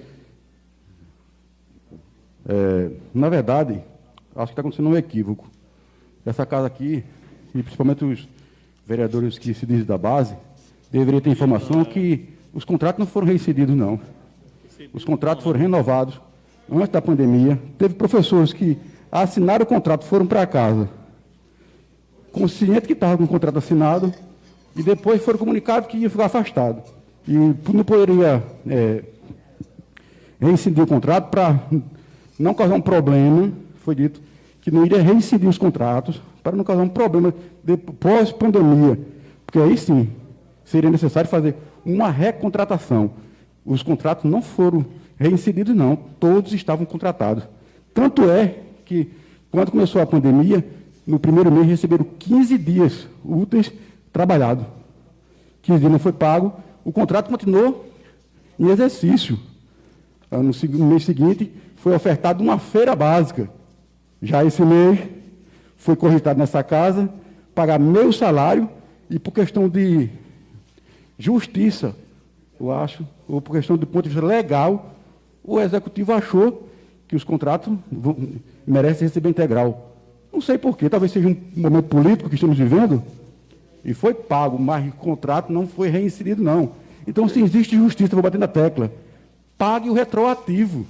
Na verdade, acho que está acontecendo um equívoco. Essa casa aqui, e principalmente os vereadores que se dizem da base, deveriam ter informação que os contratos não foram reincididos, não. Os contratos foram renovados antes da pandemia. Teve professores que assinaram o contrato, foram para casa, consciente que estava com o contrato assinado, e depois foram comunicados que ia ficar afastado. E não poderia reincidir o contrato para não causar um problema. Foi dito que não iria reincidir os contratos para não causar um problema depois pandemia, porque aí sim seria necessário fazer uma recontratação. Os contratos não foram reincididos, não, todos estavam contratados. Tanto é que, quando começou a pandemia, no primeiro mês receberam 15 dias úteis trabalhados. 15 dias não foi pago, o contrato continuou em exercício. No mês seguinte, foi ofertada uma feira básica. Já esse mês, foi cogitado nessa casa pagar meio salário e, por questão de justiça, eu acho, ou por questão do ponto de vista legal, o executivo achou que os contratos merecem receber integral. Não sei porquê, talvez seja um momento político que estamos vivendo, e foi pago, mas o contrato não foi reinserido, não. Então, se existe justiça, vou bater na tecla, pague o retroativo.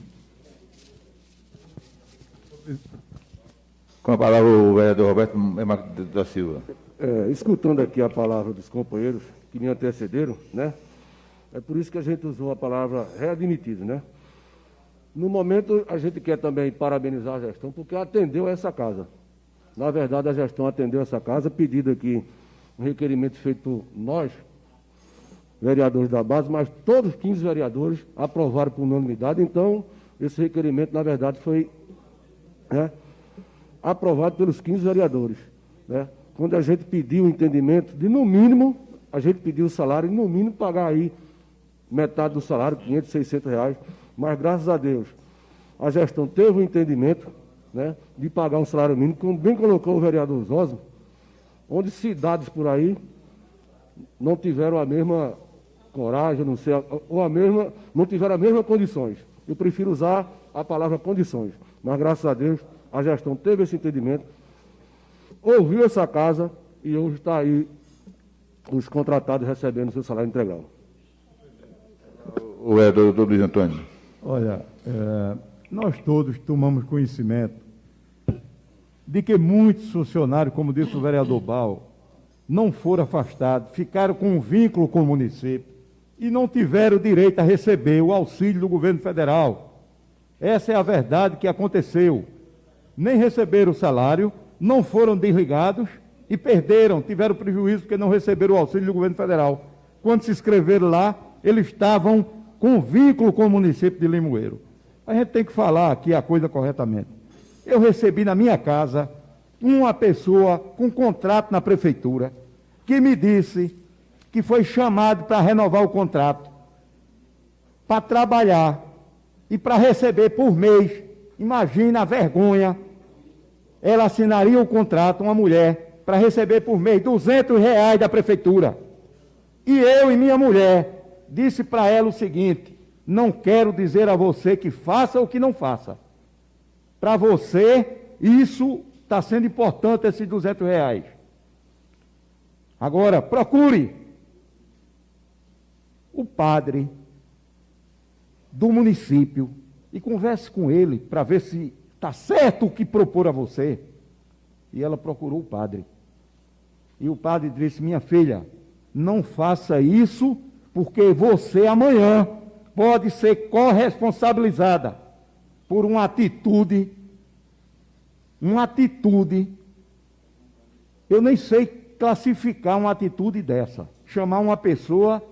Com a palavra o vereador Roberto Marques da Silva. Escutando aqui a palavra dos companheiros que me antecederam, né? É por isso que a gente usou a palavra readmitido, né? No momento, a gente quer também parabenizar a gestão, porque atendeu a essa casa. Na verdade, a gestão atendeu essa casa, pedido aqui um requerimento feito por nós, vereadores da base, mas todos os 15 vereadores aprovaram por unanimidade. Então, esse requerimento, na verdade, foi aprovado pelos 15 vereadores, né? Quando a gente pediu o entendimento de, no mínimo, a gente pediu o salário, no mínimo, pagar aí metade do salário, 500, 600 reais, mas, graças a Deus, a gestão teve o entendimento, né, de pagar um salário mínimo, como bem colocou o vereador Zósimo, onde cidades por aí não tiveram a mesma coragem, não sei, ou não tiveram as mesmas condições. Eu prefiro usar a palavra condições, mas, graças a Deus, a gestão teve esse entendimento, ouviu essa casa e hoje está aí os contratados recebendo seu salário integral. O vereador Luiz Antônio. Olha, nós todos tomamos conhecimento de que muitos funcionários, como disse o vereador Bal, não foram afastados, ficaram com um vínculo com o município e não tiveram direito a receber o auxílio do governo federal. Essa é a verdade que aconteceu. Nem receberam o salário, não foram desligados e tiveram prejuízo porque não receberam o auxílio do governo federal. Quando se inscreveram lá, eles estavam com vínculo com o município de Limoeiro. A gente tem que falar aqui a coisa corretamente. Eu recebi na minha casa uma pessoa com contrato na prefeitura que me disse que foi chamado para renovar o contrato, para trabalhar e para receber por mês. Imagina a vergonha. Ela assinaria o contrato, uma mulher, para receber por mês R$200 da prefeitura. E eu e minha mulher disse para ela o seguinte: não quero dizer a você que faça ou que não faça. Para você, isso está sendo importante, esses R$200. Agora, procure o padre do município e converse com ele para ver se está certo o que propor a você. E ela procurou o padre. E o padre disse: minha filha, não faça isso, porque você amanhã pode ser corresponsabilizada por uma atitude, eu nem sei classificar uma atitude dessa. Chamar uma pessoa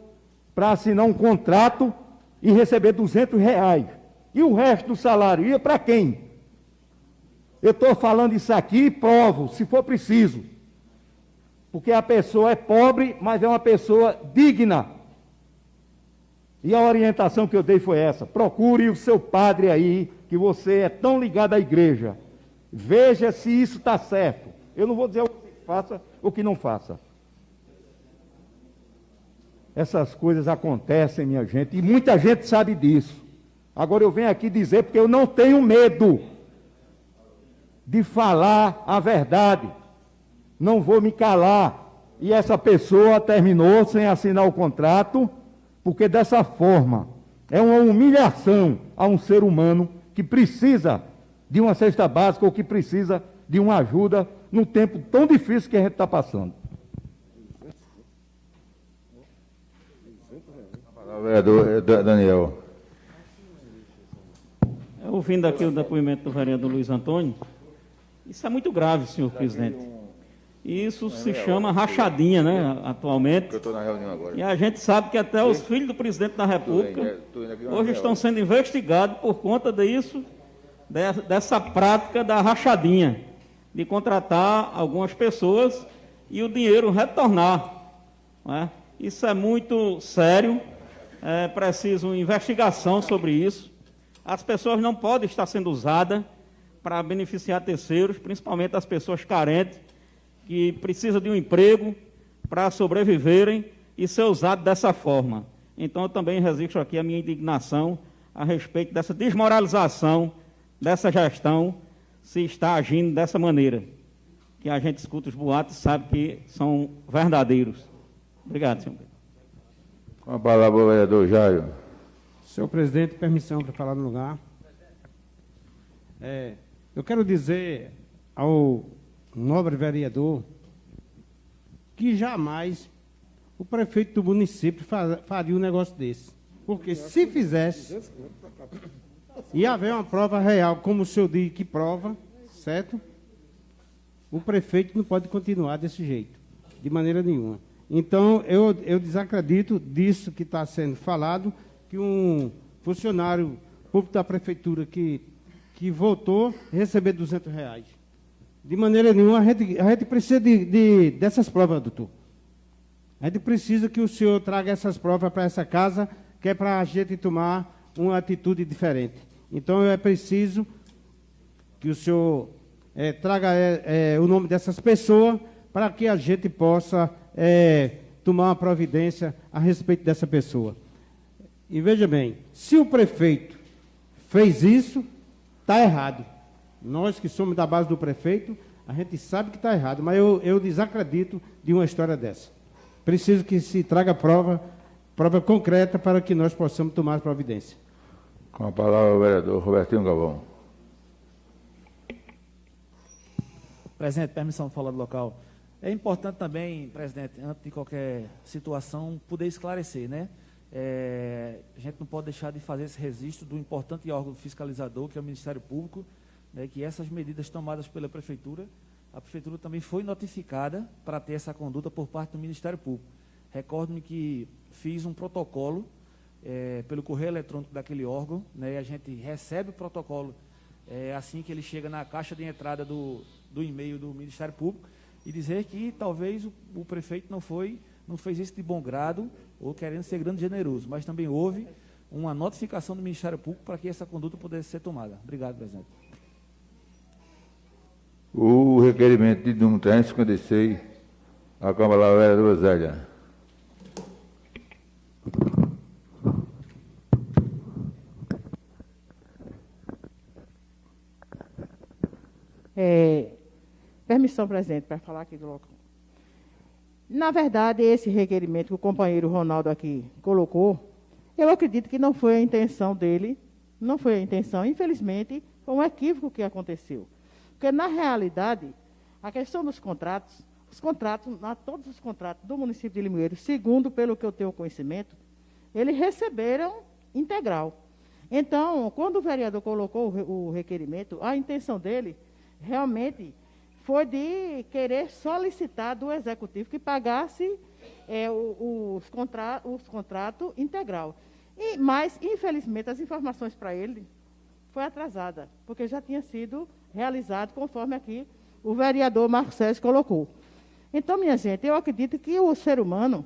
para assinar um contrato e receber R$200. E o resto do salário ia para quem? Eu estou falando isso aqui e provo, se for preciso. Porque a pessoa é pobre, mas é uma pessoa digna. E a orientação que eu dei foi essa: procure o seu padre aí, que você é tão ligado à igreja. Veja se isso está certo. Eu não vou dizer o que faça ou o que não faça. Essas coisas acontecem, minha gente, e muita gente sabe disso. Agora eu venho aqui dizer porque eu não tenho medo de falar a verdade. Não vou me calar. E essa pessoa terminou sem assinar o contrato, porque dessa forma é uma humilhação a um ser humano que precisa de uma cesta básica ou que precisa de uma ajuda num tempo tão difícil que a gente está passando. O vereador Daniel. Ouvindo aqui o depoimento do vereador Luiz Antônio, isso é muito grave, senhor presidente. Isso se chama rachadinha, né, atualmente. Eu estou na reunião agora. E a gente sabe que até os filhos do presidente da República hoje estão sendo investigados por conta disso, dessa prática da rachadinha, de contratar algumas pessoas e o dinheiro retornar. Não é? Isso é muito sério, é preciso investigação sobre isso. As pessoas não podem estar sendo usadas para beneficiar terceiros, principalmente as pessoas carentes, que precisam de um emprego para sobreviverem e ser usado dessa forma. Então, eu também registro aqui a minha indignação a respeito dessa desmoralização dessa gestão, se está agindo dessa maneira. que a gente escuta os boatos e sabe que são verdadeiros. Obrigado, senhor. Com a palavra o vereador Jairo. Senhor presidente, permissão para falar no lugar. Eu quero dizer ao nobre vereador que jamais o prefeito do município faria um negócio desse. Porque se fizesse, ia haver uma prova real, como o senhor diz que prova, certo? O prefeito não pode continuar desse jeito, de maneira nenhuma. Então, eu desacredito disso que está sendo falado, que um funcionário público da prefeitura que votou receber R$200. De maneira nenhuma, a gente precisa dessas provas, doutor. A gente precisa que o senhor traga essas provas para essa casa, que é para a gente tomar uma atitude diferente. Então, é preciso que o senhor traga o nome dessas pessoas para que a gente possa tomar uma providência a respeito dessa pessoa. E veja bem, se o prefeito fez isso, está errado. Nós que somos da base do prefeito, a gente sabe que está errado, mas eu desacredito de uma história dessa. Preciso que se traga prova concreta para que nós possamos tomar providência. Com a palavra o vereador Robertinho Galvão. Presidente, permissão de falar do local. É importante também, presidente, antes de qualquer situação, poder esclarecer, né? A gente não pode deixar de fazer esse registro do importante órgão fiscalizador, que é o Ministério Público, né, que essas medidas tomadas pela Prefeitura, a Prefeitura também foi notificada para ter essa conduta por parte do Ministério Público. Recordo-me que fiz um protocolo pelo correio eletrônico daquele órgão, né, e a gente recebe o protocolo assim que ele chega na caixa de entrada do e-mail do Ministério Público, e dizer que talvez o prefeito não fez isso de bom grado ou querendo ser grande e generoso, mas também houve uma notificação do Ministério Público para que essa conduta pudesse ser tomada. Obrigado, presidente. O requerimento de número 356, a Câmara da vereadora Zélia. Permissão, presidente, para falar aqui do local. Na verdade, esse requerimento que o companheiro Ronaldo aqui colocou, eu acredito que não foi a intenção dele, não foi a intenção, infelizmente, foi um equívoco que aconteceu. Porque, na realidade, a questão dos contratos, todos os contratos do município de Limoeiro, segundo pelo que eu tenho conhecimento, eles receberam integral. Então, quando o vereador colocou o requerimento, a intenção dele realmente foi de querer solicitar do executivo que pagasse os contratos integral. Mas, infelizmente, as informações para ele foi atrasada, porque já tinha sido realizado conforme aqui o vereador Marcos Sérgio colocou. Então, minha gente, eu acredito que o ser humano,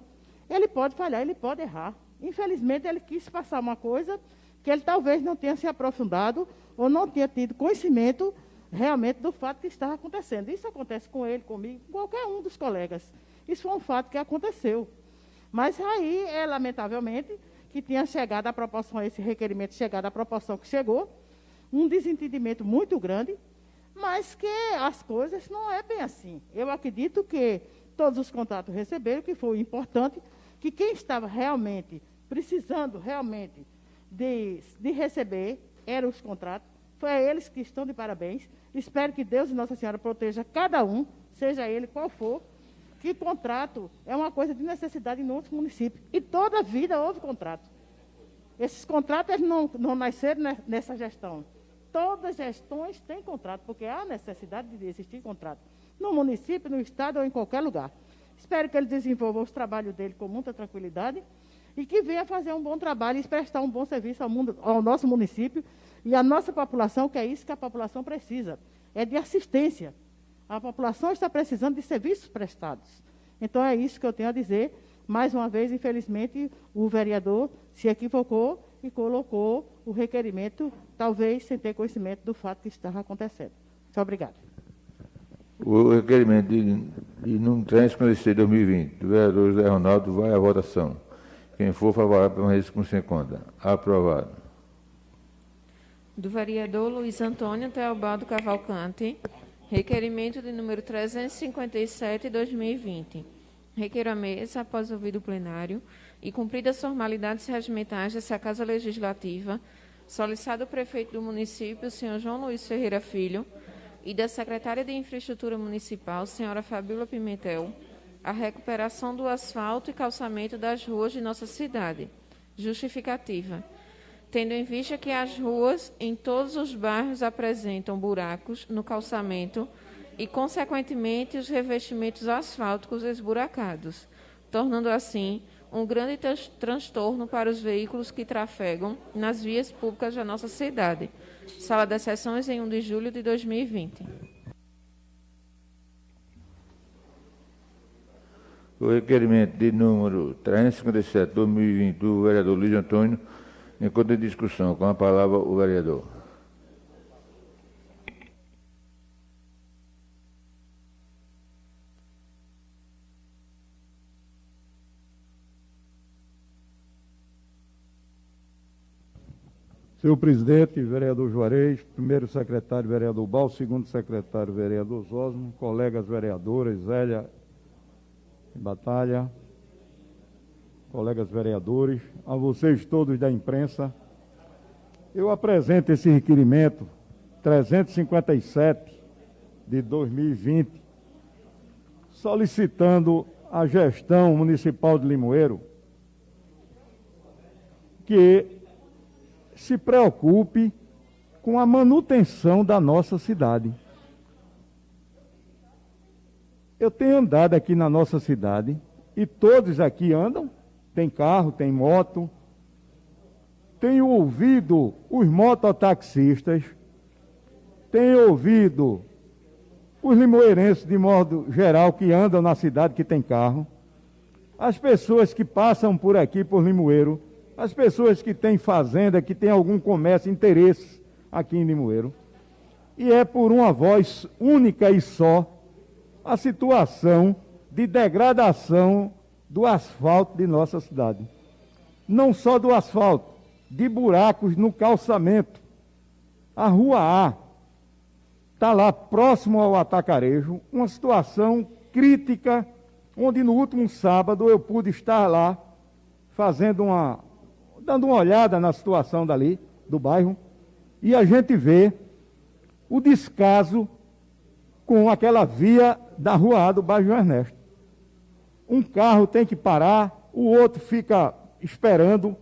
ele pode falhar, ele pode errar. Infelizmente, ele quis passar uma coisa que ele talvez não tenha se aprofundado ou não tenha tido conhecimento realmente do fato que estava acontecendo. Isso acontece com ele, comigo, com qualquer um dos colegas. Isso foi um fato que aconteceu. Mas aí, lamentavelmente, que tinha chegado à proporção, esse requerimento chegado à proporção que chegou, um desentendimento muito grande, mas que as coisas não é bem assim. Eu acredito que todos os contratos receberam, que foi importante, que quem estava realmente precisando realmente de receber eram os contratos. Foi a eles que estão de parabéns. Espero que Deus e Nossa Senhora proteja cada um, seja ele qual for, que contrato é uma coisa de necessidade em nosso município. E toda a vida houve contrato. Esses contratos não nasceram nessa gestão. Todas as gestões têm contrato, porque há necessidade de existir contrato. No município, no estado ou em qualquer lugar. Espero que ele desenvolva os trabalhos dele com muita tranquilidade e que venha fazer um bom trabalho e prestar um bom serviço ao nosso município e à nossa população, que é isso que a população precisa, é de assistência. A população está precisando de serviços prestados. Então, é isso que eu tenho a dizer. Mais uma vez, infelizmente, o vereador se equivocou e colocou o requerimento, talvez sem ter conhecimento do fato que estava acontecendo. Muito obrigado. O requerimento de número 356/2020, do vereador José Ronaldo, vai à votação. Quem for favorável, permaneça como sem conta. Aprovado. Do vereador Luiz Antônio Teobaldo Cavalcante, Requerimento de número 357/2020. Requeiro à mesa, após ouvido o plenário e cumpridas as formalidades regimentais dessa Casa Legislativa, solicitado o prefeito do município, senhor João Luiz Ferreira Filho, e da secretária de Infraestrutura Municipal, senhora Fabíola Pimentel, a recuperação do asfalto e calçamento das ruas de nossa cidade. Justificativa. Tendo em vista que as ruas em todos os bairros apresentam buracos no calçamento e, consequentemente, os revestimentos asfálticos esburacados, tornando assim um grande transtorno para os veículos que trafegam nas vias públicas da nossa cidade. Sala das Sessões, em 1 de julho de 2020. O requerimento de número 357/2020 do vereador Luiz Antônio, enquanto em discussão. Com a palavra, o vereador. Senhor presidente, vereador Juarez, primeiro secretário, vereador Bal, segundo secretário, vereador Zosmo, colegas vereadoras, Zélia e Batalha, colegas vereadores, a vocês todos da imprensa, eu apresento esse requerimento 357 de 2020, solicitando à gestão municipal de Limoeiro que se preocupe com a manutenção da nossa cidade. Eu tenho andado aqui na nossa cidade e todos aqui andam, tem carro, tem moto. Tenho ouvido os mototaxistas, tenho ouvido os limoeirenses de modo geral que andam na cidade, que tem carro, as pessoas que passam por aqui, por Limoeiro, as pessoas que têm fazenda, que têm algum comércio, interesse aqui em Limoeiro. E é por uma voz única e só a situação de degradação do asfalto de nossa cidade. Não só do asfalto, de buracos no calçamento. A Rua A está lá próximo ao Atacarejo, uma situação crítica, onde no último sábado eu pude estar lá dando uma olhada na situação dali, do bairro, e a gente vê o descaso com aquela via da Rua A do bairro João Ernesto. Um carro tem que parar, o outro fica esperando,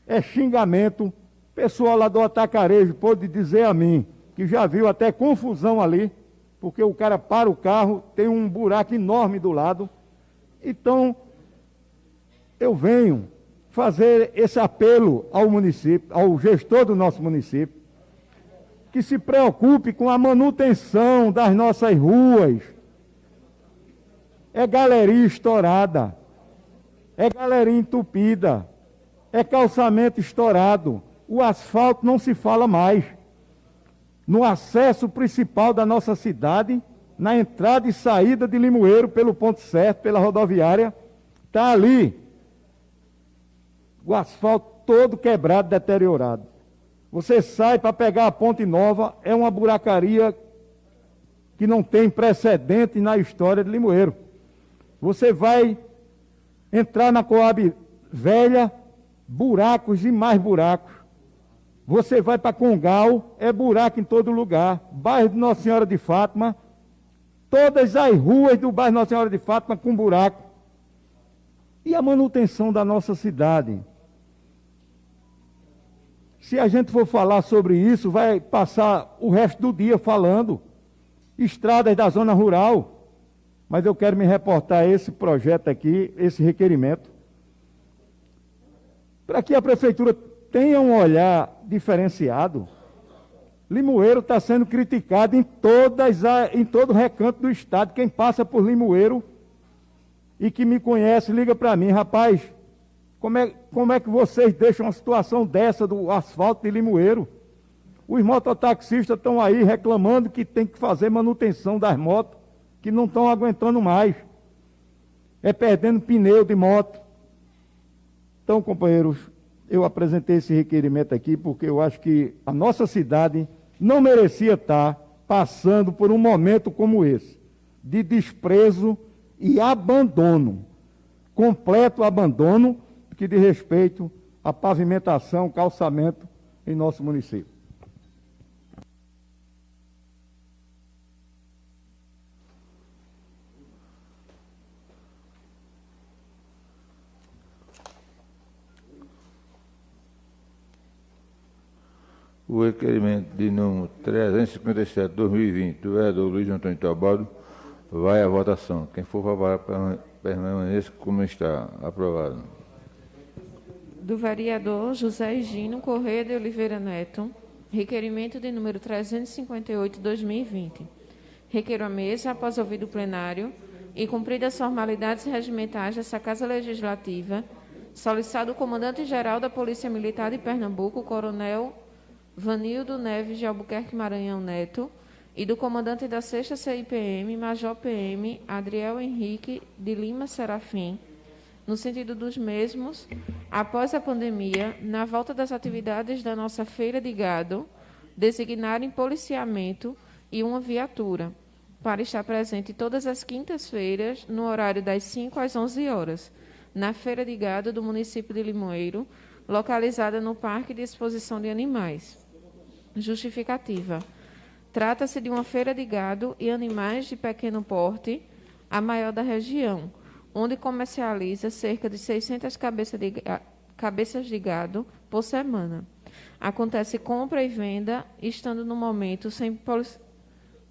é xingamento. Pessoal lá do Atacarejo pôde dizer a mim que já viu até confusão ali, porque o cara para o carro, tem um buraco enorme do lado. Então, eu venho fazer esse apelo ao município, ao gestor do nosso município, que se preocupe com a manutenção das nossas ruas. É galeria estourada, é galeria entupida, é calçamento estourado, o asfalto não se fala mais. No acesso principal da nossa cidade, na entrada e saída de Limoeiro, pelo ponto certo, pela rodoviária, está ali o asfalto todo quebrado, deteriorado. Você sai para pegar a Ponte Nova, é uma buracaria que não tem precedente na história de Limoeiro. Você vai entrar na Coab Velha, buracos e mais buracos. Você vai para Congal, é buraco em todo lugar. Bairro de Nossa Senhora de Fátima, todas as ruas do bairro Nossa Senhora de Fátima com buraco. E a manutenção da nossa cidade? Se a gente for falar sobre isso, vai passar o resto do dia falando. Estradas da zona rural. Mas eu quero me reportar a esse projeto aqui, esse requerimento, para que a prefeitura tenha um olhar diferenciado. Limoeiro está sendo criticado em todo recanto do estado. Quem passa por Limoeiro e que me conhece, liga para mim, rapaz, como é que vocês deixam uma situação dessa do asfalto de Limoeiro? Os mototaxistas estão aí reclamando que tem que fazer manutenção das motos, que não estão aguentando mais. É perdendo pneu de moto. Então, companheiros, eu apresentei esse requerimento aqui porque eu acho que a nossa cidade não merecia estar passando por um momento como esse, de desprezo e abandono, completo abandono, que diz respeito à pavimentação, calçamento em nosso município. O requerimento de número 357/2020 do vereador Luiz Antônio Teobaldo vai à votação. Quem for favorável, permaneça como está. Aprovado. Do vereador José Higino Corrêa de Oliveira Neto, requerimento de número 358/2020. Requeiro a mesa, após ouvido o plenário e cumpridas as formalidades regimentais dessa Casa Legislativa, solicitado o comandante-geral da Polícia Militar de Pernambuco, coronel Vanildo Neves de Albuquerque Maranhão Neto, e do comandante da 6ª CIPM, Major PM Adriel Henrique de Lima Serafim, no sentido dos mesmos, após a pandemia, na volta das atividades da nossa feira de gado, designarem policiamento e uma viatura, para estar presente todas as quintas-feiras, no horário das 5 às 11 horas, na feira de gado do município de Limoeiro, localizada no Parque de Exposição de Animais. Justificativa. Trata-se de uma feira de gado e animais de pequeno porte, a maior da região, onde comercializa cerca de 600 cabeças de gado por semana. Acontece compra e venda, estando no momento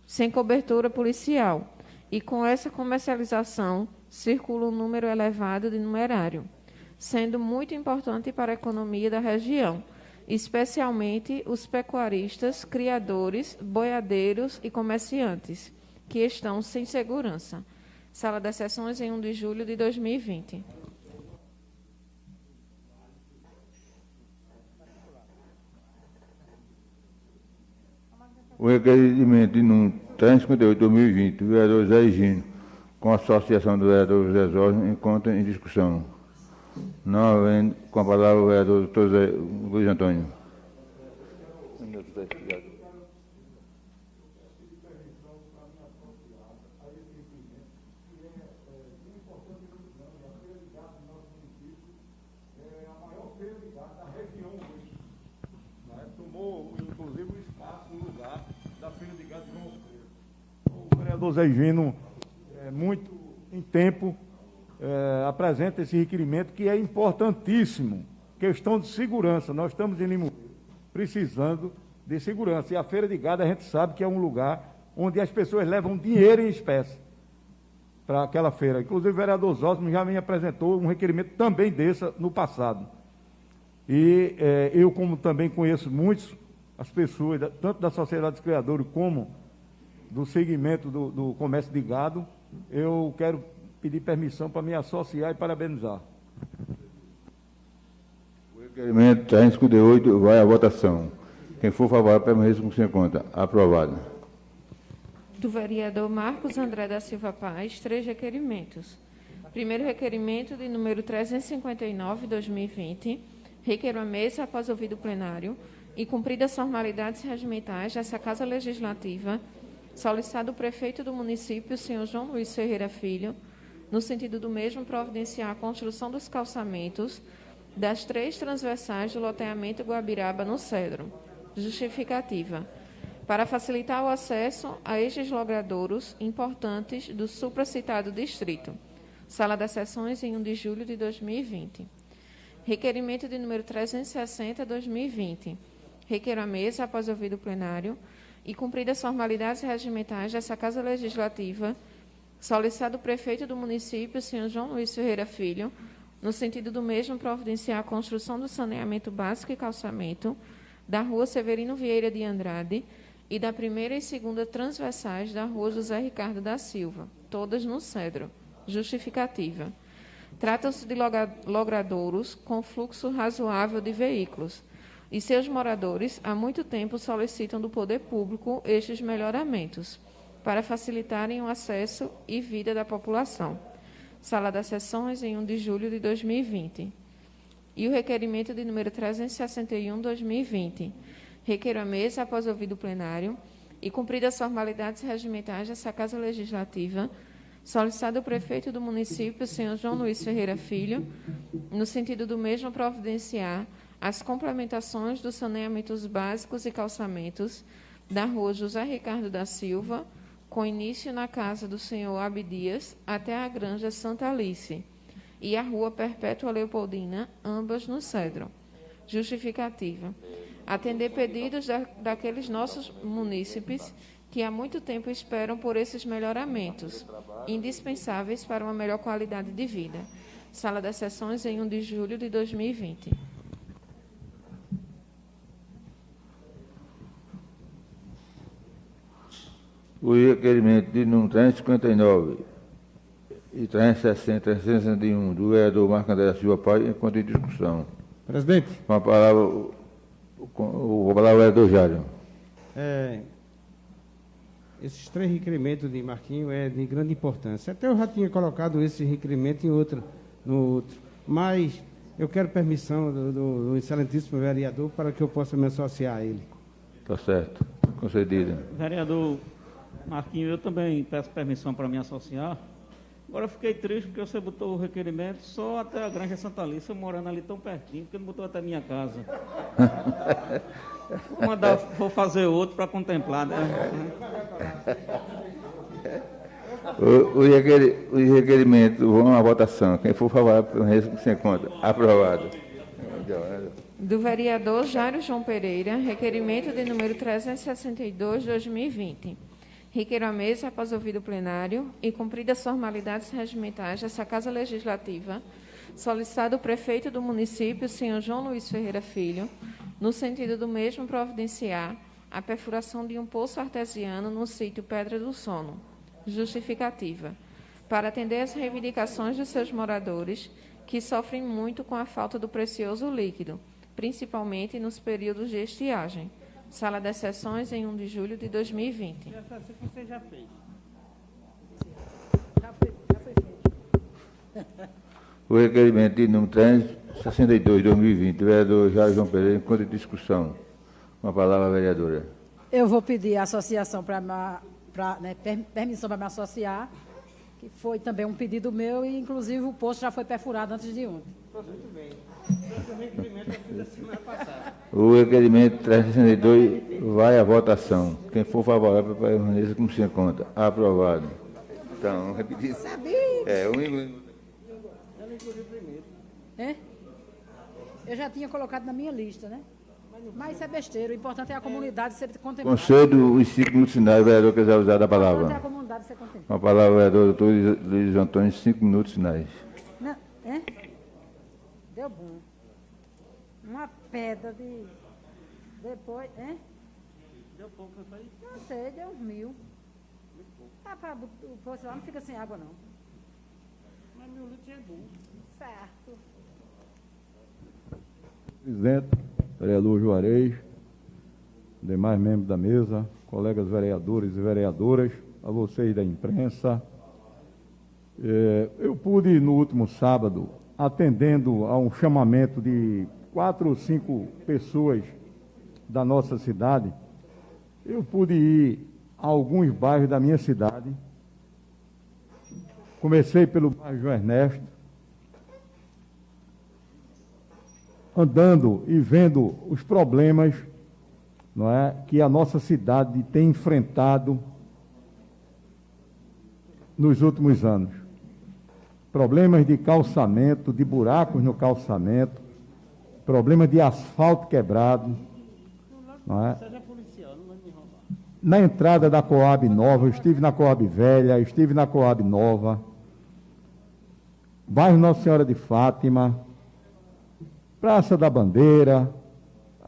sem cobertura policial, e com essa comercialização circula um número elevado de numerário, sendo muito importante para a economia da região, especialmente os pecuaristas, criadores, boiadeiros e comerciantes, que estão sem segurança. Sala das Sessões, em 1 de julho de 2020. O requerimento de número 358/2020 do vereador Zé Higino, com a associação do vereador José Jorge, encontra em discussão. Não havendo, com a palavra o vereador doutor Luiz Antônio. Tomou, inclusive, o espaço, o lugar da feira de gado de João Freire. O vereador Zé Higino, muito em tempo, apresenta esse requerimento que é importantíssimo, questão de segurança. Nós estamos em Limoeiro precisando de segurança, e a feira de gado a gente sabe que é um lugar onde as pessoas levam dinheiro em espécie para aquela feira. Inclusive o vereador Zósimo já me apresentou um requerimento também desse no passado. E eu, como também conheço muitos, as pessoas, tanto da sociedade dos criadores como do segmento do comércio de gado, eu quero pedir permissão para me associar e parabenizar. O requerimento 358 vai à votação. Quem for favorável, permaneça como se encontra. Aprovado. Do vereador Marcos André da Silva Paz, 3 requerimentos. Primeiro requerimento de número 359/2020. Requeiro a mesa, após ouvido o plenário e cumpridas as formalidades regimentais dessa Casa Legislativa, solicitado o prefeito do município, senhor João Luiz Ferreira Filho, no sentido do mesmo providenciar a construção dos calçamentos das 3 transversais do loteamento Guabiraba no Cedro. Justificativa. Para facilitar o acesso a estes logradouros importantes do supracitado distrito. Sala das Sessões, em 1 de julho de 2020. Requerimento de número 360/2020. Requeiro a mesa, após ouvido o plenário e cumpridas as formalidades regimentais dessa Casa Legislativa, solicitado o prefeito do município, senhor João Luiz Ferreira Filho, no sentido do mesmo providenciar a construção do saneamento básico e calçamento da Rua Severino Vieira de Andrade e da primeira e segunda transversais da Rua José Ricardo da Silva, todas no Cedro. Justificativa. Trata-se de logradouros com fluxo razoável de veículos, e seus moradores há muito tempo solicitam do poder público estes melhoramentos, para facilitarem o acesso e vida da população. Sala das Sessões, em 1 de julho de 2020. E o requerimento de número 361/2020. Requeiro a mesa, após ouvido o plenário, e cumpridas as formalidades regimentais dessa Casa Legislativa, solicitado o prefeito do município, senhor João Luiz Ferreira Filho, no sentido do mesmo providenciar as complementações dos saneamentos básicos e calçamentos da rua José Ricardo da Silva, com início na casa do senhor Abdias até a Granja Santa Alice, e a rua Perpétua Leopoldina, ambas no Cedro. Justificativa. Atender pedidos daqueles nossos munícipes que há muito tempo esperam por esses melhoramentos, indispensáveis para uma melhor qualidade de vida. Sala das Sessões, em 1 de julho de 2020. O requerimento de número 359 e 360, 361 do vereador Marco André da Silva Pai, enquanto em discussão. Presidente. Com a palavra, o vereador Jário. Esses 3 requerimentos de Marquinho é de grande importância. Até eu já tinha colocado esse requerimento no outro. Mas eu quero permissão do excelentíssimo vereador para que eu possa me associar a ele. Está certo. Concedido. Vereador Marquinho, eu também peço permissão para me associar. Agora eu fiquei triste porque você botou o requerimento só até a Granja Santa Alice, eu morando ali tão pertinho, porque não botou até a minha casa. Vou fazer outro para contemplar, né? O requerimento, vamos à votação. Quem for favorável, sem conta. Aprovado. Do vereador Jário João Pereira, requerimento de número 362, 2020. Requeiro à mesa, após ouvido o plenário e cumpridas as formalidades regimentais dessa Casa Legislativa, solicitado o prefeito do município, senhor João Luiz Ferreira Filho, no sentido do mesmo providenciar a perfuração de um poço artesiano no sítio Pedra do Sono. Justificativa. Para atender às reivindicações dos seus moradores, que sofrem muito com a falta do precioso líquido, principalmente nos períodos de estiagem. Sala das Sessões, em 1 de julho de 2020. Você já fez. Já foi feito. O requerimento de número 362, 2020, vereador Jário João Pereira, enquanto em discussão. Com a palavra, vereadora. Eu vou pedir a associação permissão para me associar, que foi também um pedido meu, e inclusive o posto já foi perfurado antes de ontem. Muito bem. O requerimento eu fiz a semana passada. O requerimento 362 vai à votação. Quem for favorável, permaneça como se encontra. Aprovado. Então, repetir. Sabia? Eu não incluí primeiro. Eu já tinha colocado na minha lista, né? Mas isso é besteira. O importante é a comunidade ser contemplada. Concedo os 5 minutos finais, o vereador quiser usar a palavra. O importante é a comunidade ser contemplada. Com a palavra, o vereador doutor Luiz Antônio, 5 minutos finais. Não, deu bom. Uma pedra de... Depois, Deu pouco, não foi? Não sei, deu uns 1.000. O poço lá não fica sem água, não. Mas 1.000 litros é bom. Certo. Presidente, vereador Juarez, demais membros da mesa, colegas vereadores e vereadoras, a vocês da imprensa. Eu pude, no último sábado, atendendo a um chamamento de 4 ou 5 pessoas da nossa cidade, eu pude ir a alguns bairros da minha cidade. Comecei pelo bairro João Ernesto, andando e vendo os problemas, não é, que a nossa cidade tem enfrentado nos últimos anos. Problemas de calçamento, de buracos no calçamento, problemas de asfalto quebrado, não é? Na entrada da Coab Nova, eu estive na Coab Velha, estive na Coab Nova, bairro Nossa Senhora de Fátima, Praça da Bandeira,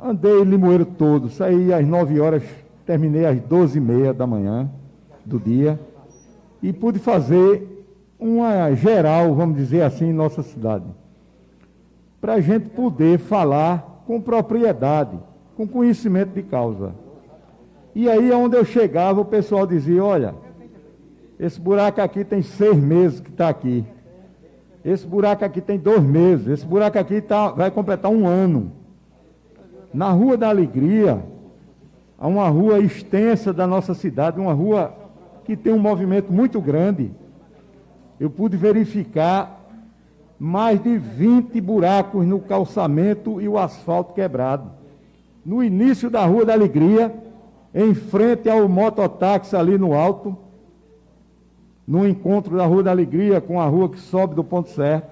andei Limoeiro todo, saí às 9 horas, terminei às 12h30 da manhã do dia, e pude fazer uma geral, vamos dizer assim, em nossa cidade, para a gente poder falar com propriedade, com conhecimento de causa. E aí, onde eu chegava, o pessoal dizia, olha, esse buraco aqui tem 6 meses que está aqui. Esse buraco aqui tem 2 meses. Esse buraco aqui vai completar 1 ano. Na Rua da Alegria, a uma rua extensa da nossa cidade, uma rua que tem um movimento muito grande, eu pude verificar mais de 20 buracos no calçamento e o asfalto quebrado. No início da Rua da Alegria, em frente ao mototáxi ali no alto, no encontro da Rua da Alegria com a rua que sobe do ponto certo,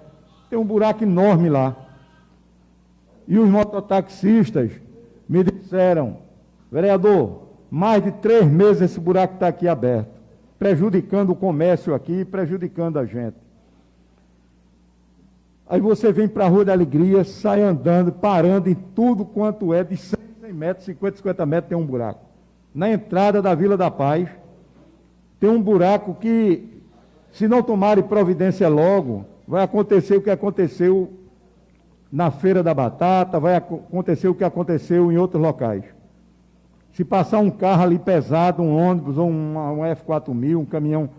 tem um buraco enorme lá. E os mototaxistas me disseram: vereador, mais de 3 meses esse buraco está aqui aberto, prejudicando o comércio aqui, prejudicando a gente. Aí você vem para a Rua da Alegria, sai andando, parando em tudo quanto é, de 100 metros, 50 metros tem um buraco. Na entrada da Vila da Paz, tem um buraco que, se não tomarem providência logo, vai acontecer o que aconteceu na Feira da Batata, vai acontecer o que aconteceu em outros locais. Se passar um carro ali pesado, um ônibus ou um F4000, um caminhão,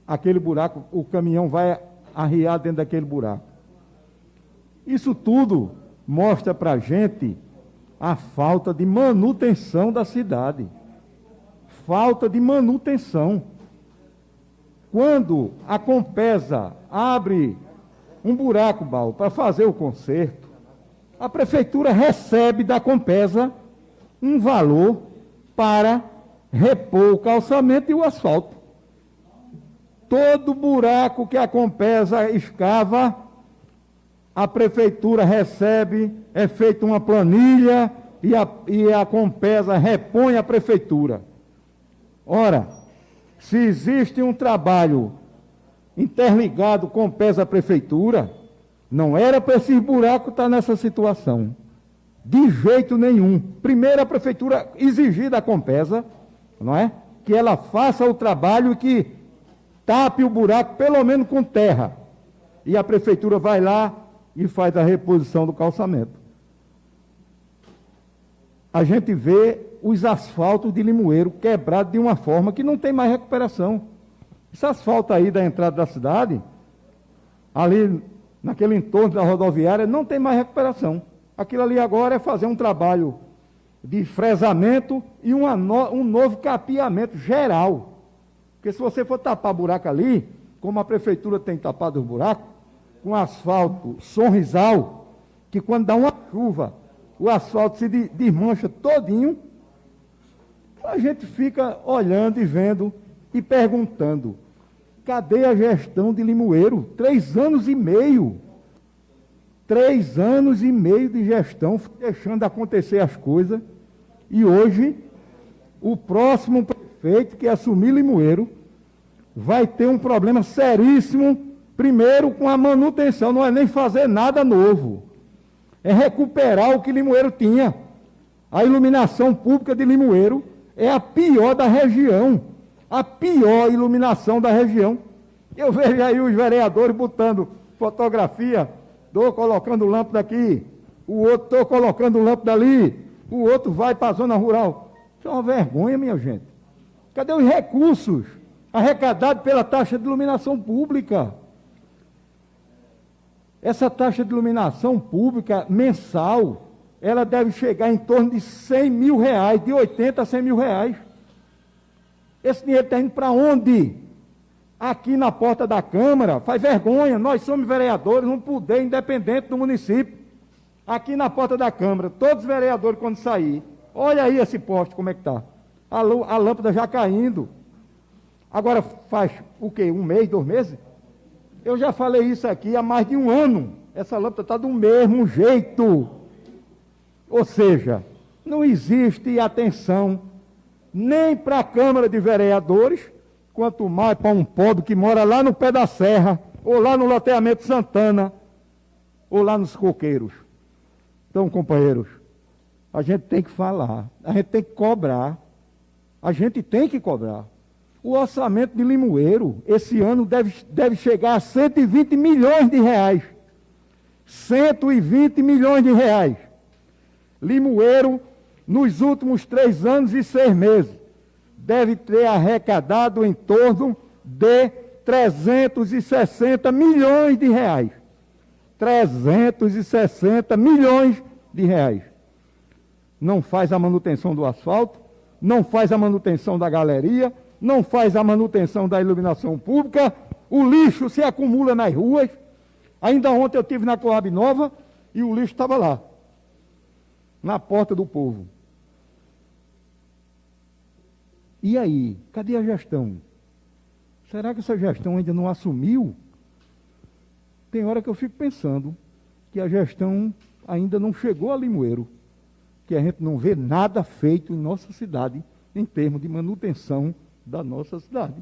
aquele buraco, o caminhão vai arriar dentro daquele buraco. Isso tudo mostra para a gente a falta de manutenção da cidade. Falta de manutenção. Quando a Compesa abre um buraco, Baú, para fazer o conserto, a prefeitura recebe da Compesa um valor para repor o calçamento e o asfalto. Todo buraco que a Compesa escava, a prefeitura recebe, é feita uma planilha e a Compesa repõe a prefeitura. Ora, se existe um trabalho interligado Compesa-prefeitura, não era para esses buracos estar nessa situação. De jeito nenhum. Primeiro a prefeitura exigir da Compesa, não é? Que ela faça o trabalho e que tape o buraco, pelo menos com terra. E a prefeitura vai lá e faz a reposição do calçamento. A gente vê os asfaltos de Limoeiro quebrados de uma forma que não tem mais recuperação. Esse asfalto aí da entrada da cidade, ali naquele entorno da rodoviária, não tem mais recuperação. Aquilo ali agora é fazer um trabalho de fresamento e um novo capeamento geral. Porque se você for tapar buraco ali, como a prefeitura tem tapado os buracos, com asfalto sonrisal, que quando dá uma chuva, o asfalto se desmancha todinho, a gente fica olhando e vendo e perguntando: cadê a gestão de Limoeiro? 3 anos e meio. 3 anos e meio de gestão, deixando acontecer as coisas, e hoje o próximo prefeito que assumir Limoeiro vai ter um problema seríssimo. Primeiro, com a manutenção, não é nem fazer nada novo, é recuperar o que Limoeiro tinha. A iluminação pública de Limoeiro é a pior da região, a pior iluminação da região. Eu vejo aí os vereadores botando fotografia, estou colocando lâmpada aqui, o outro estou colocando lâmpada ali, o outro vai para a zona rural. Isso é uma vergonha, minha gente. Cadê os recursos arrecadados pela taxa de iluminação pública? Essa taxa de iluminação pública mensal, ela deve chegar em torno de 100 mil reais, de 80 a 100 mil reais. Esse dinheiro está indo para onde? Aqui na porta da Câmara, faz vergonha, nós somos vereadores, um poder independente do município. Aqui na porta da Câmara, todos os vereadores quando sair, olha aí esse poste como é que está. A lâmpada já caindo. Agora faz o quê? 1 mês, 2 meses? Eu já falei isso aqui há mais de 1 ano. Essa lâmpada está do mesmo jeito. Ou seja, não existe atenção nem para a Câmara de Vereadores, quanto mais para um pobre que mora lá no pé da serra, ou lá no loteamento Santana, ou lá nos coqueiros. Então, companheiros, a gente tem que falar, a gente tem que cobrar, a gente tem que cobrar. O orçamento de Limoeiro, esse ano, deve chegar a 120 milhões de reais. 120 milhões de reais. Limoeiro, nos últimos 3 anos e 6 meses, deve ter arrecadado em torno de 360 milhões de reais. 360 milhões de reais. Não faz a manutenção do asfalto, não faz a manutenção da galeria, não faz a manutenção da iluminação pública, o lixo se acumula nas ruas. Ainda ontem eu estive na Coab Nova e o lixo estava lá, na porta do povo. E aí, cadê a gestão? Será que essa gestão ainda não assumiu? Tem hora que eu fico pensando que a gestão ainda não chegou a Limoeiro, que a gente não vê nada feito em nossa cidade em termos de manutenção da nossa cidade.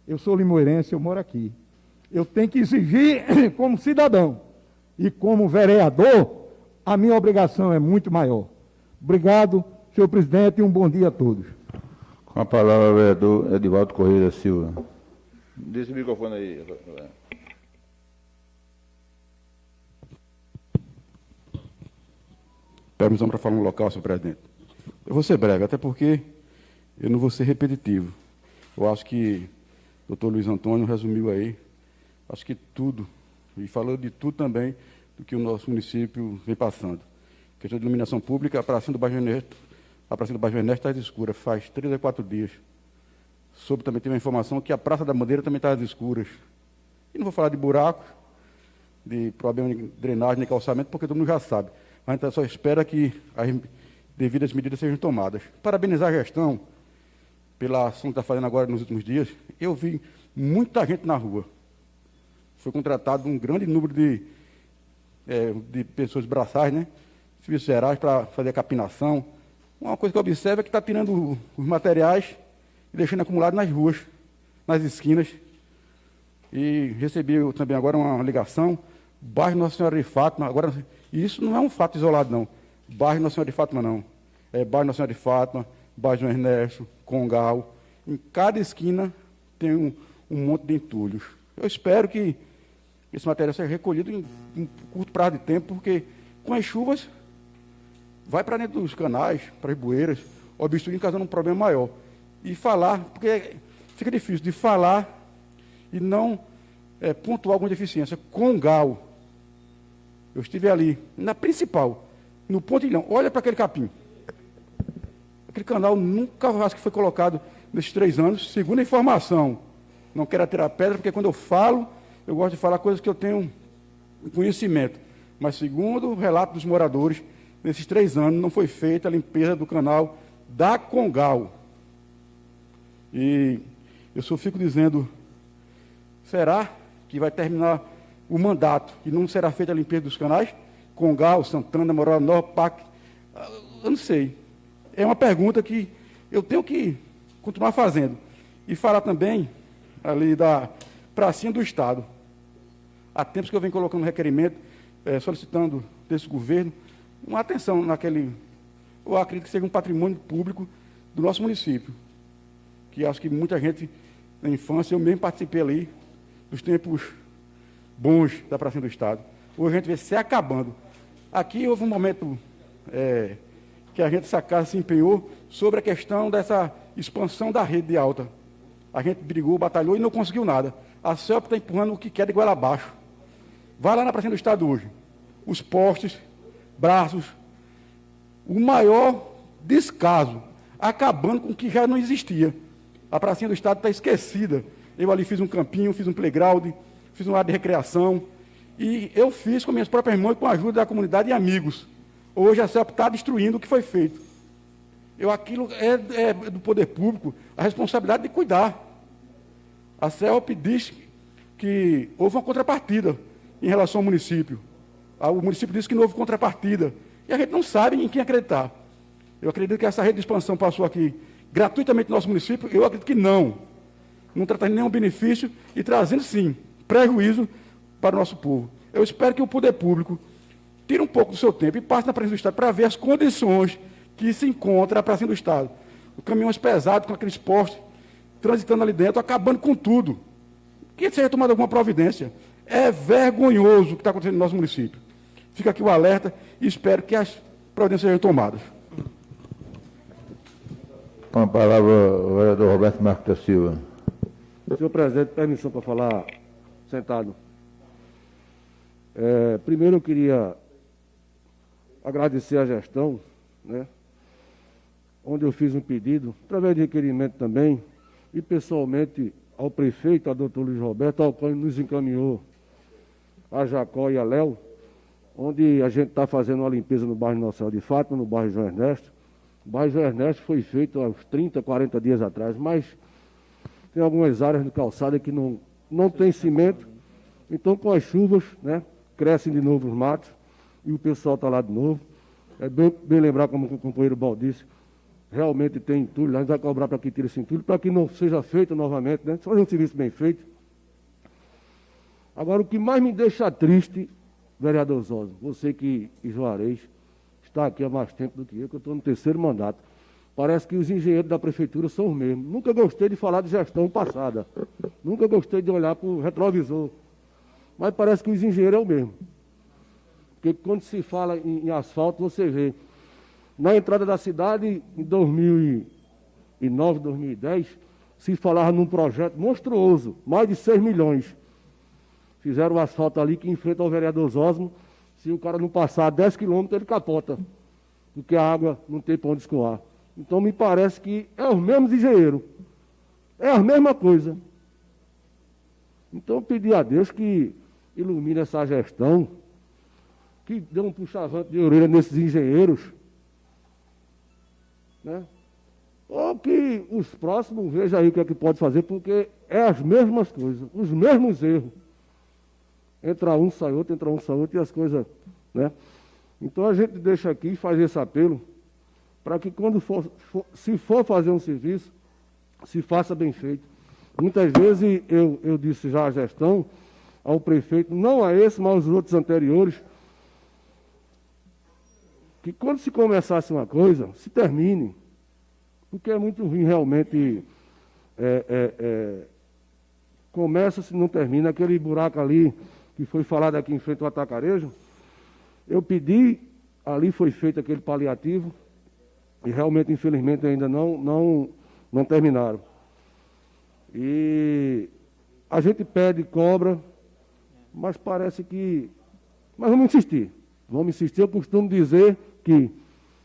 Eu sou limoeirense, eu moro aqui. Eu tenho que exigir como cidadão e como vereador, a minha obrigação é muito maior. Obrigado, senhor presidente, e um bom dia a todos. Com a palavra, o vereador Edivaldo Correia da Silva. Deixa o microfone aí. Permissão para falar no local, senhor presidente. Eu vou ser breve, até porque eu não vou ser repetitivo. Eu acho que o doutor Luiz Antônio resumiu aí, acho que tudo, e falou de tudo também do que o nosso município vem passando. Questão de iluminação pública, a pracinha do Bairro Ernesto está escura, faz 3 a 4 dias. Soube também, teve uma informação que a Praça da Bandeira também está às escuras. E não vou falar de buracos, de problema de drenagem, de calçamento, porque todo mundo já sabe. A gente só espera que as devidas medidas sejam tomadas. Parabenizar a gestão pela ação que está fazendo agora nos últimos dias. Eu vi muita gente na rua. Foi contratado um grande número de pessoas braçais, né? Serviços gerais para fazer a capinação. Uma coisa que eu observo é que está tirando os materiais e deixando acumulado nas ruas, nas esquinas. E recebi também agora uma ligação, bairro Nossa Senhora de Fátima, agora, isso não é um fato isolado, não. Bairro Nossa Senhora de Fátima, não. É bairro Nossa Senhora de Fátima, bairro João Ernesto, Congal. Em cada esquina tem um monte de entulhos. Eu espero que esse material seja recolhido em um curto prazo de tempo, porque com as chuvas vai para dentro dos canais, para as bueiras, obstruindo, causando um problema maior. E falar, porque fica difícil de falar e não pontuar alguma deficiência. Congal. Eu estive ali, na principal, no pontilhão. Olha para aquele capim. Aquele canal nunca, acho que foi colocado nesses 3 anos, segundo a informação. Não quero atirar pedra, porque quando eu falo, eu gosto de falar coisas que eu tenho conhecimento. Mas segundo o relato dos moradores, nesses 3 anos não foi feita a limpeza do canal da Congal. E eu só fico dizendo, será que vai terminar o mandato e não será feita a limpeza dos canais? Congal, Santana, Moral Nova, PAC, eu não sei. É uma pergunta que eu tenho que continuar fazendo. E falar também ali da pracinha do Estado. Há tempos que eu venho colocando requerimento, solicitando desse governo uma atenção naquele, eu acredito que seja um patrimônio público do nosso município, que acho que muita gente, na infância, eu mesmo participei ali, dos tempos bons da pracinha do Estado. Hoje a gente vê se acabando. Aqui houve um momento que a gente, essa casa, se empenhou sobre a questão dessa expansão da rede de alta. A gente brigou, batalhou e não conseguiu nada. A CELP está empurrando o que quer de goela abaixo. Vai lá na pracinha do Estado hoje. Os postes, braços, o maior descaso, acabando com o que já não existia. A pracinha do Estado está esquecida. Eu ali fiz um campinho, fiz um playground, fiz uma área de recreação, e eu fiz com minhas próprias mãos, com a ajuda da comunidade e amigos. Hoje a CELP está destruindo o que foi feito. Aquilo é do poder público, a responsabilidade de cuidar. A CELP diz que houve uma contrapartida em relação ao município. O município disse que não houve contrapartida. E a gente não sabe em quem acreditar. Eu acredito que essa rede de expansão passou aqui gratuitamente no nosso município. Eu acredito que não. Não tratando nenhum benefício e trazendo, sim, prejuízo para o nosso povo. Eu espero que o poder público tire um pouco do seu tempo e passe na pracinha do Estado para ver as condições que se encontra a pracinha do Estado. Os caminhões pesados com aqueles postes transitando ali dentro, acabando com tudo. Que seja tomada alguma providência. É vergonhoso o que está acontecendo no nosso município. Fica aqui o alerta e espero que as providências sejam tomadas. Com a palavra, o vereador Roberto Marques da Silva. Senhor presidente, permissão para falar sentado. Primeiro eu queria agradecer a gestão, né, onde eu fiz um pedido, através de requerimento também, e pessoalmente ao prefeito, a doutor Luiz Roberto, ao qual nos encaminhou a Jacó e a Léo, onde a gente está fazendo uma limpeza no bairro Nossa Senhora de Fátima, no bairro João Ernesto. O bairro João Ernesto foi feito há uns 30, 40 dias atrás, mas tem algumas áreas de calçada que não tem cimento, então com as chuvas, né, crescem de novo os matos e o pessoal está lá de novo. É bem lembrar, como o companheiro Bal disse, realmente tem entulho, a gente vai cobrar para que tire esse entulho, para que não seja feito novamente, né? Só fazer um serviço bem feito. Agora, o que mais me deixa triste, vereador Zósimo, você que e Juarez está aqui há mais tempo do que eu estou no 3º mandato. Parece que os engenheiros da prefeitura são os mesmos. Nunca gostei de falar de gestão passada. Nunca gostei de olhar para o retrovisor. Mas parece que os engenheiros é o mesmo. Porque quando se fala em asfalto, você vê. Na entrada da cidade, em 2009, 2010, se falava num projeto monstruoso, mais de 6 milhões. Fizeram o asfalto ali que enfrenta o vereador Zósimo. Se o cara não passar 10 quilômetros, ele capota. Porque a água não tem para onde escoar. Então me parece que é os mesmos engenheiros. É a mesma coisa. Então eu pedi a Deus que ilumine essa gestão, que dê um puxavante de orelha nesses engenheiros, né? Ou que os próximos vejam aí o que é que pode fazer, porque é as mesmas coisas, os mesmos erros. Entra um, sai outro, entra um, sai outro, e as coisas, né? Então a gente deixa aqui e faz esse apelo, para que quando se for fazer um serviço, se faça bem feito. Muitas vezes eu disse já à gestão, ao prefeito, não a esse, mas aos outros anteriores, que quando se começasse uma coisa, se termine. Porque é muito ruim realmente, começa-se e não termina. Aquele buraco ali, que foi falado aqui em frente ao Atacarejo, eu pedi, ali foi feito aquele paliativo, e realmente, infelizmente, ainda não terminaram. E a gente pede, cobra, mas parece que... Mas vamos insistir. Vamos insistir. Eu costumo dizer que,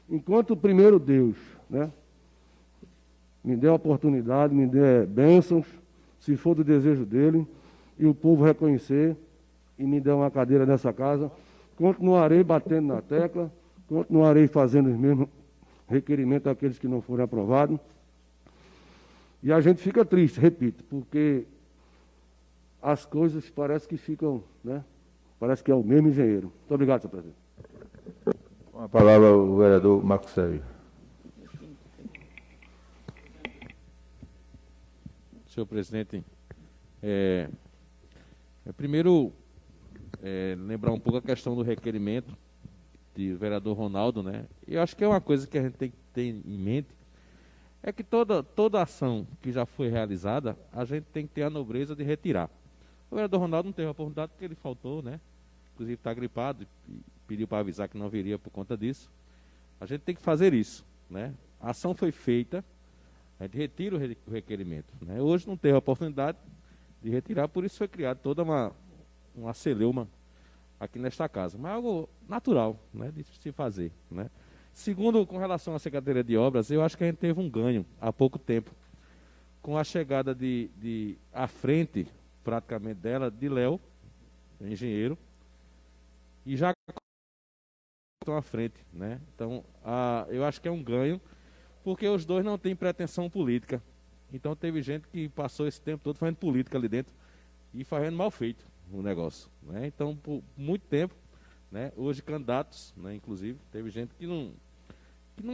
enquanto o primeiro Deus, né, me dê a oportunidade, me dê bênçãos, se for do desejo dele, e o povo reconhecer, e me der uma cadeira nessa casa, continuarei batendo na tecla, continuarei fazendo os mesmos requerimentos àqueles que não forem aprovados. E a gente fica triste, repito, porque as coisas parece que ficam, né? Parece que é o mesmo engenheiro. Muito obrigado, senhor presidente. Com a palavra o vereador Marcos Sérgio. Senhor presidente, primeiro lembrar um pouco a questão do requerimento do vereador Ronaldo, né? E eu acho que é uma coisa que a gente tem que ter em mente, é que toda ação que já foi realizada, a gente tem que ter a nobreza de retirar. O vereador Ronaldo não teve a oportunidade porque ele faltou, né? Inclusive está gripado e pediu para avisar que não viria por conta disso. A gente tem que fazer isso, né? A ação foi feita, a gente retira o requerimento, né? Hoje não teve a oportunidade de retirar, por isso foi criada toda uma celeuma aqui nesta casa. Mas algo natural, né, de se fazer, né? Segundo, com relação à Secretaria de Obras, eu acho que a gente teve um ganho há pouco tempo, com a chegada à frente, praticamente dela, de Léo, engenheiro, e já estão à frente, né? Então, eu acho que é um ganho, porque os dois não têm pretensão política. Então, teve gente que passou esse tempo todo fazendo política ali dentro e fazendo mal feito o negócio, né? Então, por muito tempo, né? Hoje, candidatos, né? Inclusive, teve gente que não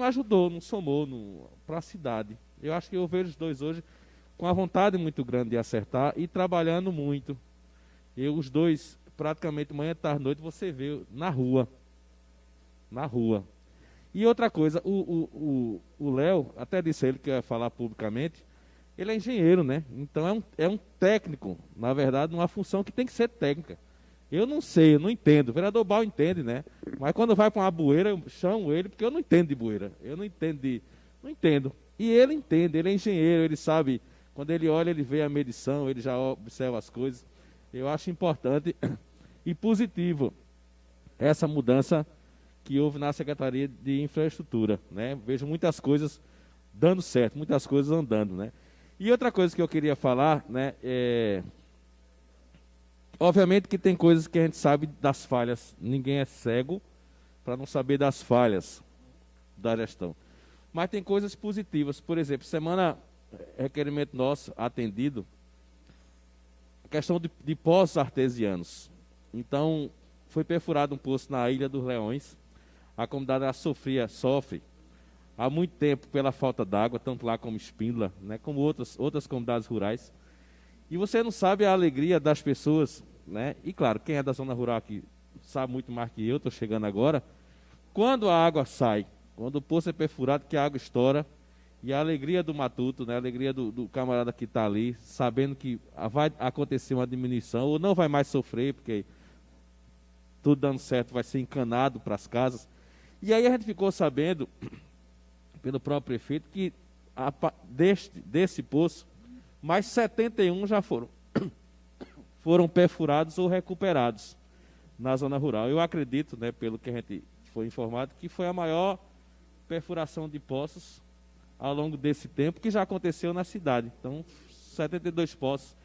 ajudou, não somou para a cidade. Eu acho que eu vejo os dois hoje com a vontade muito grande de acertar e trabalhando muito. Os dois, praticamente manhã, tarde, noite, você vê na rua. Na rua. E outra coisa, o Léo, até disse a ele que ia falar publicamente, ele é engenheiro, né? Então é um técnico, na verdade, numa função que tem que ser técnica. Eu não sei, eu não entendo. O vereador Bal entende, né? Mas quando vai para uma bueira, eu chamo ele, porque eu não entendo de bueira. Eu não entendo não entendo. E ele entende, ele é engenheiro, ele sabe. Quando ele olha, ele vê a medição, ele já observa as coisas. Eu acho importante e positivo essa mudança que houve na Secretaria de Infraestrutura, né? Vejo muitas coisas dando certo, muitas coisas andando, né? E outra coisa que eu queria falar, né, obviamente que tem coisas que a gente sabe das falhas, ninguém é cego para não saber das falhas da gestão. Mas tem coisas positivas, por exemplo, requerimento nosso atendido, questão de poços artesianos. Então, foi perfurado um poço na Ilha dos Leões, a comunidade sofre há muito tempo pela falta d'água, tanto lá como Espíndola, né, como outras comunidades rurais. E você não sabe a alegria das pessoas, né? E claro, quem é da zona rural aqui sabe muito mais que eu, estou chegando agora. Quando a água sai, quando o poço é perfurado, que a água estoura, e a alegria do matuto, né, a alegria do camarada que está ali, sabendo que vai acontecer uma diminuição, ou não vai mais sofrer, porque tudo dando certo, vai ser encanado para as casas. E aí a gente ficou sabendo, pelo próprio prefeito, que desse poço, mais 71 já foram perfurados ou recuperados na zona rural. Eu acredito, né, pelo que a gente foi informado, que foi a maior perfuração de poços ao longo desse tempo que já aconteceu na cidade. Então, 72 poços,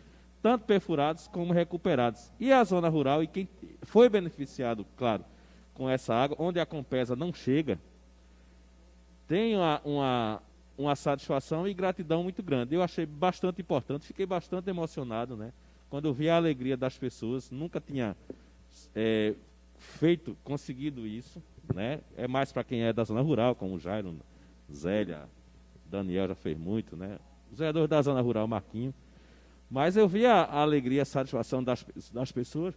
tanto perfurados como recuperados. E a zona rural, e quem foi beneficiado, claro, com essa água, onde a Compesa não chega, tem uma satisfação e gratidão muito grande. Eu achei bastante importante, fiquei bastante emocionado, né, quando eu vi a alegria das pessoas. Nunca tinha conseguido isso, né? É mais para quem é da zona rural, como o Jairo, Zélia, Daniel já fez muito, né? Os vereadores da zona rural, Marquinho. Mas eu vi a alegria, a satisfação das pessoas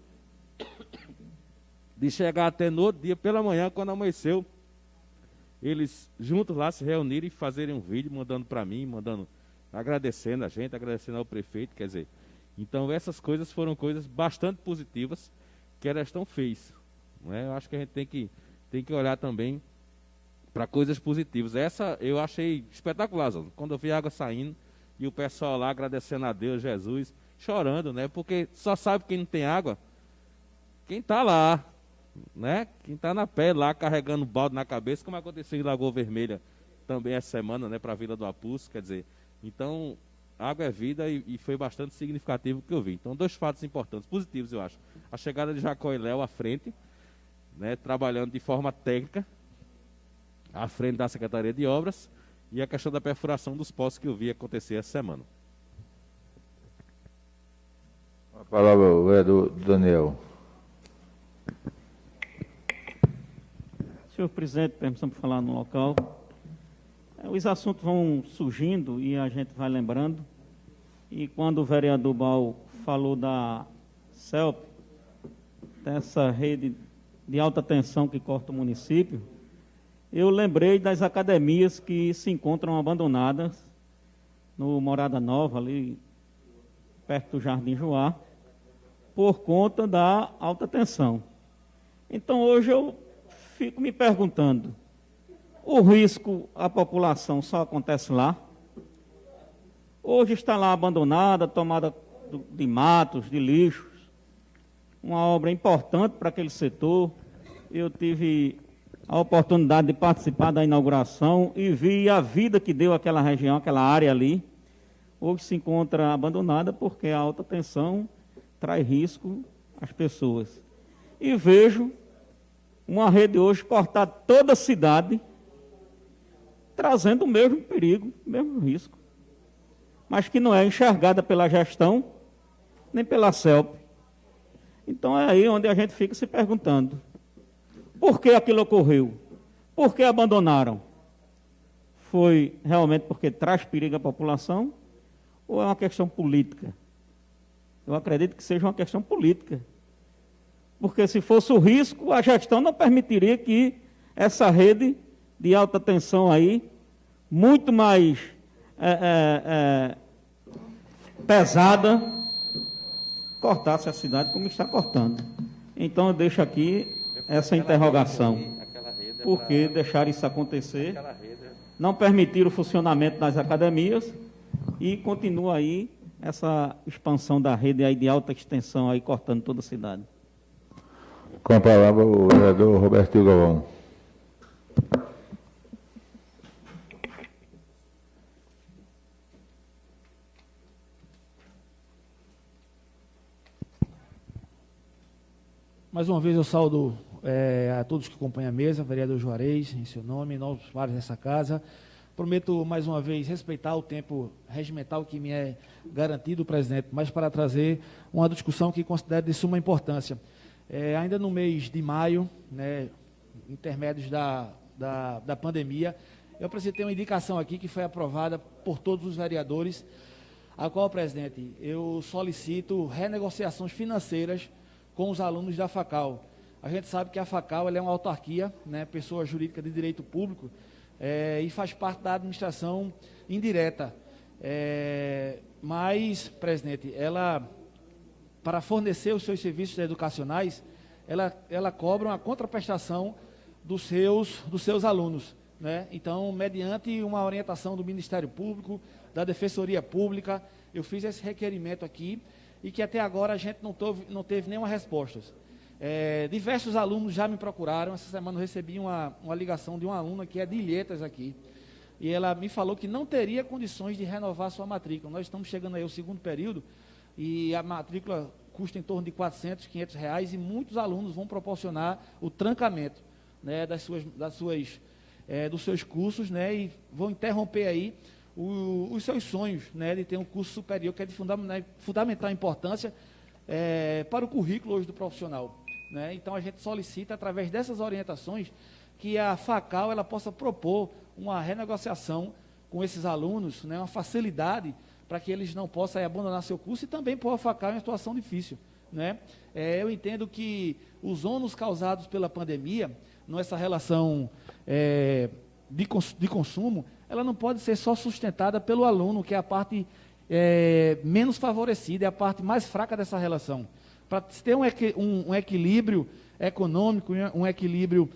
de chegar até no outro dia, pela manhã, quando amanheceu, eles juntos lá se reunirem e fazerem um vídeo, mandando para mim, agradecendo a gente, agradecendo ao prefeito, quer dizer. Então essas coisas foram coisas bastante positivas que a gestão fez, não é? Eu acho que a gente tem que olhar também para coisas positivas. Essa eu achei espetacular, Zé. Quando eu vi a água saindo e o pessoal lá agradecendo a Deus, Jesus, chorando, né? Porque só sabe quem não tem água, quem está lá, né? Quem está na pé lá carregando balde na cabeça, como aconteceu em Lagoa Vermelha também essa semana, né? Para a Vila do Apus, quer dizer. Então, água é vida e foi bastante significativo o que eu vi. Então, 2 fatos importantes, positivos, eu acho. A chegada de Jacó e Léo à frente, né? Trabalhando de forma técnica, à frente da Secretaria de Obras, e a questão da perfuração dos poços que eu vi acontecer essa semana. A palavra o vereador Daniel. Senhor presidente, permissão para falar no local. Os assuntos vão surgindo e a gente vai lembrando. E quando o vereador Bal falou da CELP, dessa rede de alta tensão que corta o município, eu lembrei das academias que se encontram abandonadas no Morada Nova, ali perto do Jardim Joá, por conta da alta tensão. Então, hoje eu fico me perguntando, o risco à população só acontece lá? Hoje está lá abandonada, tomada de matos, de lixos, uma obra importante para aquele setor. Eu tive a oportunidade de participar da inauguração e vi a vida que deu aquela região, aquela área ali. Hoje se encontra abandonada porque a alta tensão traz risco às pessoas. E vejo uma rede hoje cortar toda a cidade, trazendo o mesmo perigo, o mesmo risco, mas que não é enxergada pela gestão, nem pela CELP. Então é aí onde a gente fica se perguntando, por que aquilo ocorreu? Por que abandonaram? Foi realmente porque traz perigo à população ou é uma questão política? Eu acredito que seja uma questão política. Porque se fosse o risco, a gestão não permitiria que essa rede de alta tensão aí, muito mais pesada, cortasse a cidade como está cortando. Então eu deixo aqui essa interrogação. Por que deixar isso acontecer? Não permitir o funcionamento das academias e continua aí essa expansão da rede aí de alta extensão aí cortando toda a cidade. Com a palavra o vereador Roberto Galvão. Mais uma vez eu saúdo a todos que acompanham a mesa, vereador Juarez, em seu nome, em nome dos vários dessa casa. Prometo, mais uma vez, respeitar o tempo regimental que me é garantido, presidente, mas para trazer uma discussão que considero de suma importância. Ainda no mês de maio, né, intermédios da pandemia, eu apresentei uma indicação aqui que foi aprovada por todos os vereadores, a qual, presidente, eu solicito renegociações financeiras com os alunos da FACAL. A gente sabe que a FACAL ela é uma autarquia, né, pessoa jurídica de direito público, e faz parte da administração indireta. Mas, presidente, ela, para fornecer os seus serviços educacionais, ela cobra uma contraprestação dos seus alunos, né? Então, mediante uma orientação do Ministério Público, da Defensoria Pública, eu fiz esse requerimento aqui e que até agora a gente não teve nenhuma resposta. Diversos alunos já me procuraram. Essa semana eu recebi uma ligação de uma aluna que é de Ilhetas aqui, e ela me falou que não teria condições de renovar sua matrícula. Nós estamos chegando aí ao segundo período e a matrícula custa em torno de R$400, R$500 e muitos alunos vão proporcionar o trancamento, né, dos seus cursos, né, e vão interromper aí os seus sonhos, né, de ter um curso superior que é de fundamental importância para o currículo hoje do profissional, né? Então a gente solicita, através dessas orientações, que a FACAL ela possa propor uma renegociação com esses alunos, né, uma facilidade para que eles não possam abandonar seu curso e também pôr a FACAL em uma situação difícil, né? Eu entendo que os ônus causados pela pandemia, nessa relação de consumo, ela não pode ser só sustentada pelo aluno, que é a parte menos favorecida, é a parte mais fraca dessa relação. Para ter um equilíbrio econômico, um equilíbrio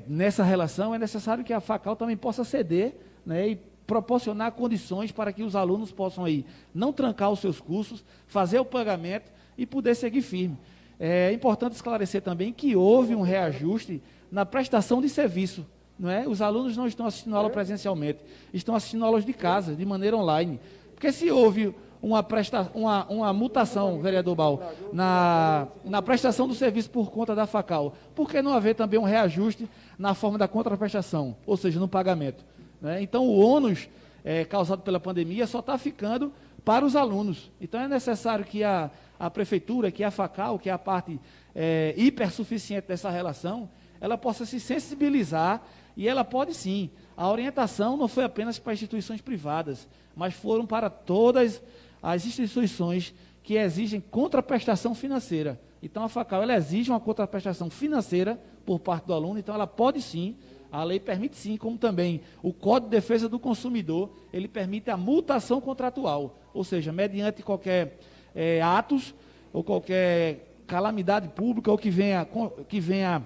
nessa relação, é necessário que a FACAL também possa ceder, né, e proporcionar condições para que os alunos possam aí não trancar os seus cursos, fazer o pagamento e poder seguir firme. É importante esclarecer também que houve um reajuste na prestação de serviço, não é? Os alunos não estão assistindo aula presencialmente, estão assistindo aulas de casa, de maneira online. Porque se houve uma mutação, vereador Bal, na prestação do serviço por conta da FACAL, por que não haver também um reajuste na forma da contraprestação, ou seja, no pagamento, né? Então, o ônus causado pela pandemia só está ficando para os alunos. Então, é necessário que a prefeitura, que a FACAL, que é a parte hipersuficiente dessa relação, ela possa se sensibilizar, e ela pode sim. A orientação não foi apenas para instituições privadas, mas foram para todas as instituições que exigem contraprestação financeira. Então, a FACAL ela exige uma contraprestação financeira por parte do aluno, então ela pode sim, a lei permite sim, como também o Código de Defesa do Consumidor, ele permite a multação contratual, ou seja, mediante qualquer atos ou qualquer calamidade pública ou que venha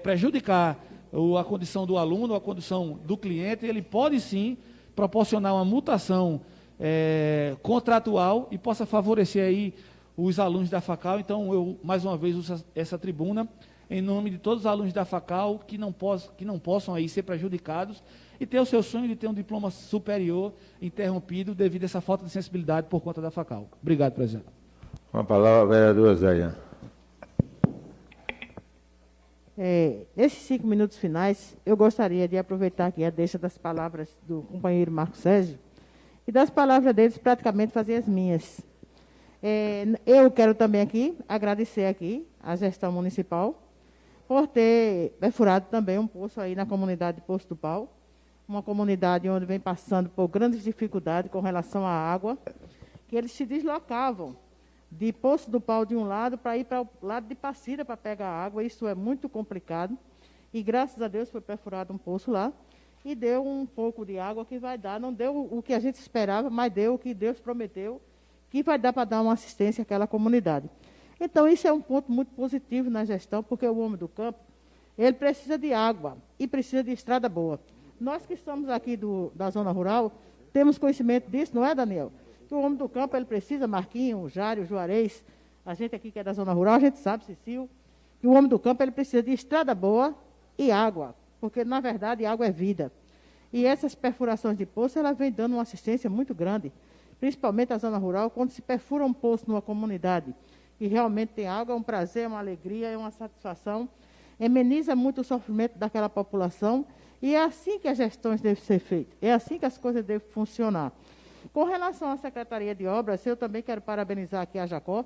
prejudicar a condição do aluno, a condição do cliente, ele pode sim proporcionar uma multação contratual e possa favorecer aí os alunos da FACAL. Então, eu, mais uma vez, uso essa tribuna em nome de todos os alunos da FACAL que não possam aí ser prejudicados e ter o seu sonho de ter um diploma superior interrompido devido a essa falta de sensibilidade por conta da FACAL. Obrigado, presidente. Com a palavra, a vereadora Zélia. Nesses 5 minutos finais, eu gostaria de aproveitar aqui a deixa das palavras do companheiro Marco Sérgio e das palavras deles praticamente fazer as minhas. Eu quero também aqui agradecer aqui à gestão municipal por ter perfurado também um poço aí na comunidade de Poço do Pau, uma comunidade onde vem passando por grandes dificuldades com relação à água, que eles se deslocavam de Poço do Pau de um lado para ir para o lado de Passira para pegar água. Isso é muito complicado. E graças a Deus foi perfurado um poço lá e deu um pouco de água que vai dar. Não deu o que a gente esperava, mas deu o que Deus prometeu, que vai dar para dar uma assistência àquela comunidade. Então, isso é um ponto muito positivo na gestão, porque o homem do campo, ele precisa de água e precisa de estrada boa. Nós que estamos aqui da zona rural, temos conhecimento disso, não é, Daniel? Que o homem do campo, ele precisa, Marquinhos, Jário, Juarez, a gente aqui que é da zona rural, a gente sabe, Cecil, que o homem do campo, ele precisa de estrada boa e água, porque, na verdade, água é vida. E essas perfurações de poço, ela vem dando uma assistência muito grande, principalmente a zona rural, quando se perfura um poço numa comunidade que realmente tem água, é um prazer, é uma alegria, é uma satisfação, ameniza muito o sofrimento daquela população, e é assim que as gestões devem ser feitas, é assim que as coisas devem funcionar. Com relação à Secretaria de Obras, eu também quero parabenizar aqui a Jacó,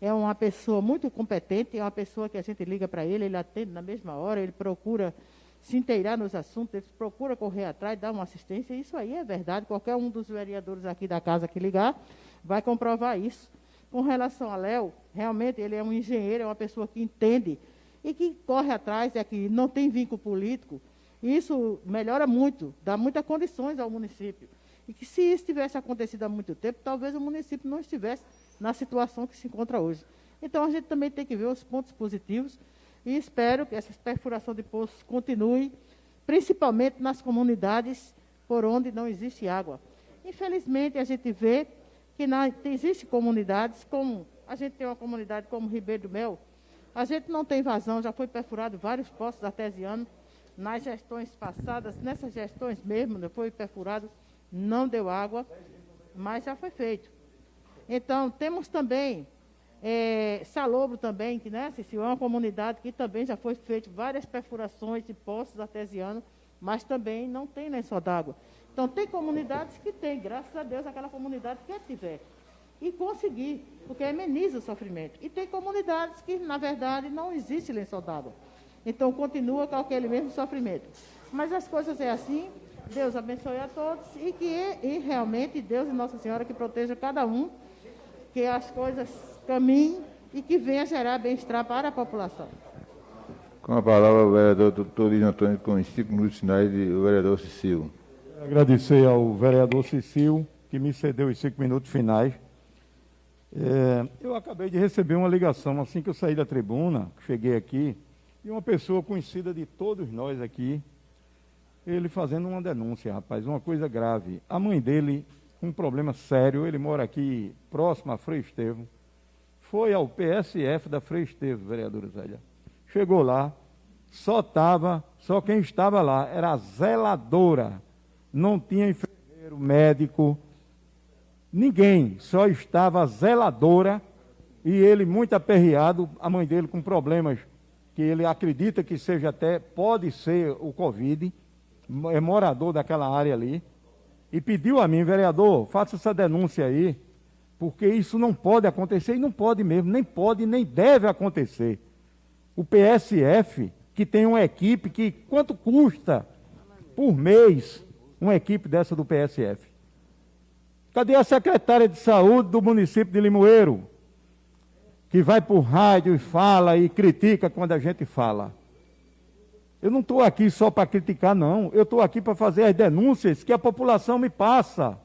é uma pessoa muito competente, é uma pessoa que a gente liga para ele atende na mesma hora, ele procura se inteirar nos assuntos, ele procura correr atrás, dar uma assistência, isso aí é verdade, qualquer um dos vereadores aqui da casa que ligar vai comprovar isso. Com relação a Léo, realmente ele é um engenheiro, é uma pessoa que entende e que corre atrás, é que não tem vínculo político, isso melhora muito, dá muitas condições ao município. E que se isso tivesse acontecido há muito tempo, talvez o município não estivesse na situação que se encontra hoje. Então, a gente também tem que ver os pontos positivos e espero que essa perfuração de poços continue, principalmente nas comunidades por onde não existe água. Infelizmente, a gente vê que existem comunidades, como a gente tem uma comunidade como Ribeiro do Mel, a gente não tem vazão, já foi perfurado vários poços artesianos nas gestões passadas, nessas gestões mesmo, foi perfurado, não deu água, mas já foi feito. Então, temos também Salobro também, que, né, Cecil, é uma comunidade que também já foi feito várias perfurações de poços artesianos, mas também não tem lençol d'água. Então, tem comunidades que tem, graças a Deus, aquela comunidade quer tiver. E conseguir, porque ameniza o sofrimento. E tem comunidades que, na verdade, não existe lençol d'água. Então, continua com aquele mesmo sofrimento. Mas as coisas é assim, Deus abençoe a todos e realmente Deus e Nossa Senhora que proteja cada um, que as coisas caminhem e que venha gerar bem-estar para a população. Com a palavra o vereador Torino Antônio, com os 5 minutos finais, e o vereador Cecil. Agradecer ao vereador Cecil, que me cedeu os 5 minutos finais. Eu acabei de receber uma ligação, assim que eu saí da tribuna, cheguei aqui, de uma pessoa conhecida de todos nós aqui, ele fazendo uma denúncia, rapaz, uma coisa grave. A mãe dele, um problema sério, ele mora aqui próximo a Frei Estevão, foi ao PSF da Frei Estevão, vereadora Zélia. Chegou lá, só quem estava lá era a zeladora, não tinha enfermeiro, médico, ninguém, só estava a zeladora e ele muito aperreado, a mãe dele com problemas que ele acredita que seja até, pode ser o Covid, é morador daquela área ali, e pediu a mim, vereador, faça essa denúncia aí, porque isso não pode acontecer, e não pode mesmo, nem pode, nem deve acontecer. O PSF, que tem uma equipe que, quanto custa por mês uma equipe dessa do PSF? Cadê a secretária de saúde do município de Limoeiro, que vai por rádio e fala e critica quando a gente fala? Eu não estou aqui só para criticar, não. Eu estou aqui para fazer as denúncias que a população me passa.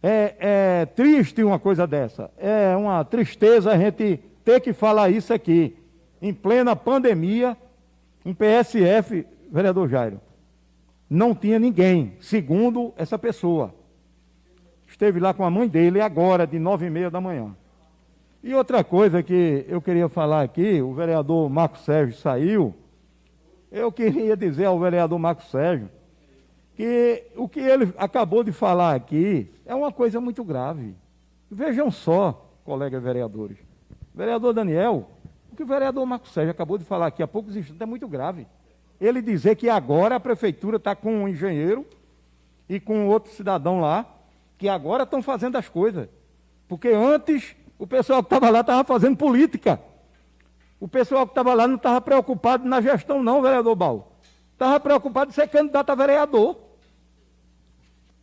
É triste uma coisa dessa. É uma tristeza a gente ter que falar isso aqui. Em plena pandemia, um PSF, vereador Jairo, não tinha ninguém, segundo essa pessoa. Esteve lá com a mãe dele agora, de 9h30 da manhã. E outra coisa que eu queria falar aqui, o vereador Marco Sérgio saiu, eu queria dizer ao vereador Marco Sérgio que o que ele acabou de falar aqui é uma coisa muito grave. Vejam só, colegas vereadores. Vereador Daniel, o que o vereador Marco Sérgio acabou de falar aqui há poucos instantes é muito grave. Ele dizer que agora a prefeitura está com um engenheiro e com outro cidadão lá, que agora estão fazendo as coisas. Porque antes o pessoal que estava lá estava fazendo política. O pessoal que estava lá não estava preocupado na gestão, não, vereador Baú. Estava preocupado em ser candidato a vereador.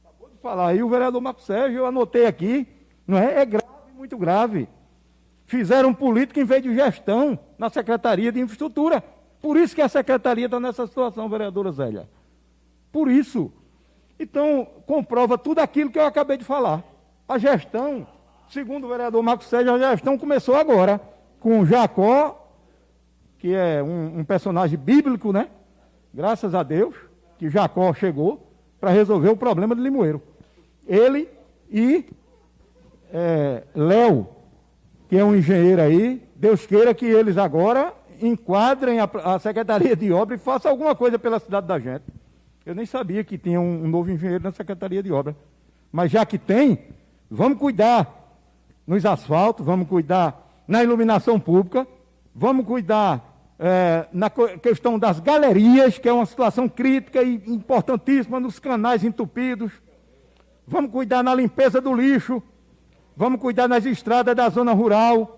Acabou de falar aí o vereador Marco Sérgio, eu anotei aqui, não é? É grave, muito grave. Fizeram política em vez de gestão na Secretaria de Infraestrutura. Por isso que a Secretaria está nessa situação, vereadora Zélia. Por isso. Então, comprova tudo aquilo que eu acabei de falar. A gestão, segundo o vereador Marco Sérgio, a gestão começou agora, com Jacó, que é um personagem bíblico, né? Graças a Deus, que Jacó chegou para resolver o problema de Limoeiro. Ele e Léo, que é um engenheiro aí, Deus queira que eles agora enquadrem a Secretaria de Obra e façam alguma coisa pela cidade da gente. Eu nem sabia que tinha um novo engenheiro na Secretaria de Obra. Mas já que tem, vamos cuidar. nos asfaltos, vamos cuidar na iluminação pública, vamos cuidar na questão das galerias, que é uma situação crítica e importantíssima nos canais entupidos, vamos cuidar na limpeza do lixo, vamos cuidar nas estradas da zona rural.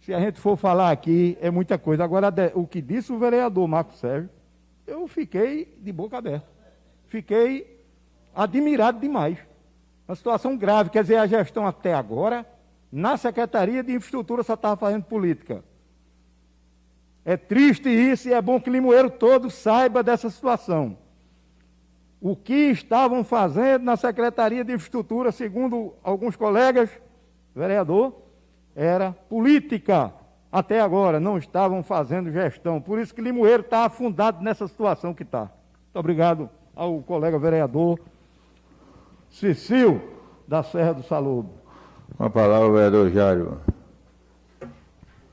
Se a gente for falar aqui, é muita coisa. Agora, o que disse o vereador Marco Sérgio, eu fiquei de boca aberta. Fiquei admirado demais. Uma situação grave, quer dizer, a gestão até agora, na Secretaria de Infraestrutura, só estava fazendo política. É triste isso e é bom que Limoeiro todo saiba dessa situação. O que estavam fazendo na Secretaria de Infraestrutura, segundo alguns colegas, vereador, era política. Até agora não estavam fazendo gestão. Por isso que Limoeiro está afundado nessa situação que está. Muito obrigado ao colega vereador Cecil, da Serra do Salobo. Com a palavra, o vereador Jário.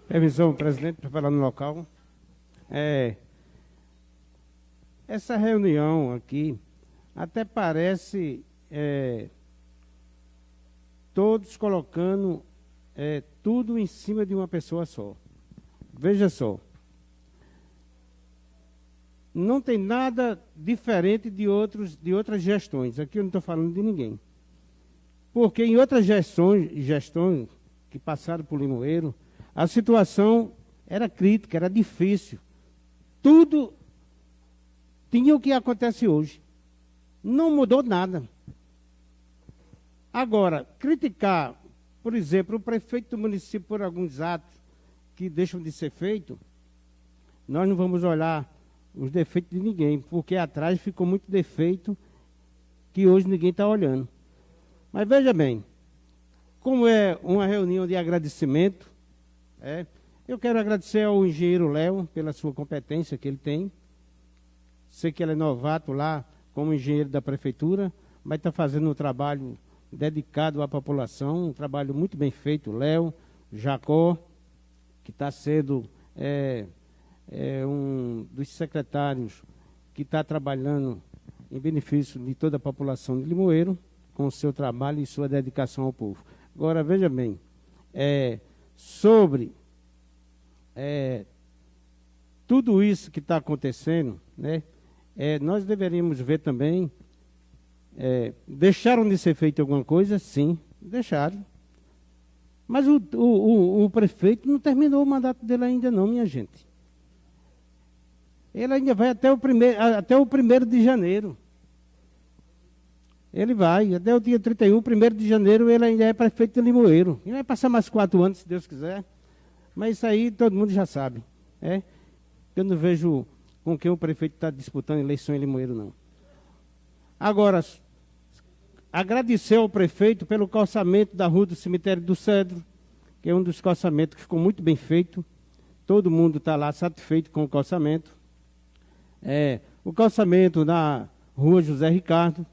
Permissão, presidente, para falar no local. Essa reunião aqui até parece todos colocando tudo em cima de uma pessoa só. Veja só. Não tem nada diferente de outras gestões. Aqui eu não estou falando de ninguém. Porque em outras gestões que passaram por Limoeiro, a situação era crítica, era difícil. Tudo tinha o que acontece hoje. Não mudou nada. Agora, criticar, por exemplo, o prefeito do município por alguns atos que deixam de ser feitos, nós não vamos olhar os defeitos de ninguém, porque atrás ficou muito defeito que hoje ninguém está olhando. Mas veja bem, como é uma reunião de agradecimento, eu quero agradecer ao engenheiro Léo pela sua competência que ele tem. Sei que ele é novato lá como engenheiro da prefeitura, mas está fazendo um trabalho dedicado à população, um trabalho muito bem feito. Léo, Jacó, que está sendo um dos secretários que está trabalhando em benefício de toda a população de Limoeiro, com o seu trabalho e sua dedicação ao povo. Agora, veja bem, sobre tudo isso que está acontecendo, né, nós deveríamos ver também, deixaram de ser feita alguma coisa? Sim, deixaram. Mas o prefeito não terminou o mandato dele ainda não, minha gente. Ele ainda vai até o 1º de janeiro. Ele vai, até o dia 31, 1º de janeiro, ele ainda é prefeito de Limoeiro. Ele vai passar mais 4 anos, se Deus quiser. Mas isso aí todo mundo já sabe. Eu não vejo com quem o prefeito está disputando eleição em Limoeiro, não. Agora, agradecer ao prefeito pelo calçamento da rua do Cemitério do Cedro, que é um dos calçamentos que ficou muito bem feito. Todo mundo está lá satisfeito com o calçamento. O calçamento na rua José Ricardo,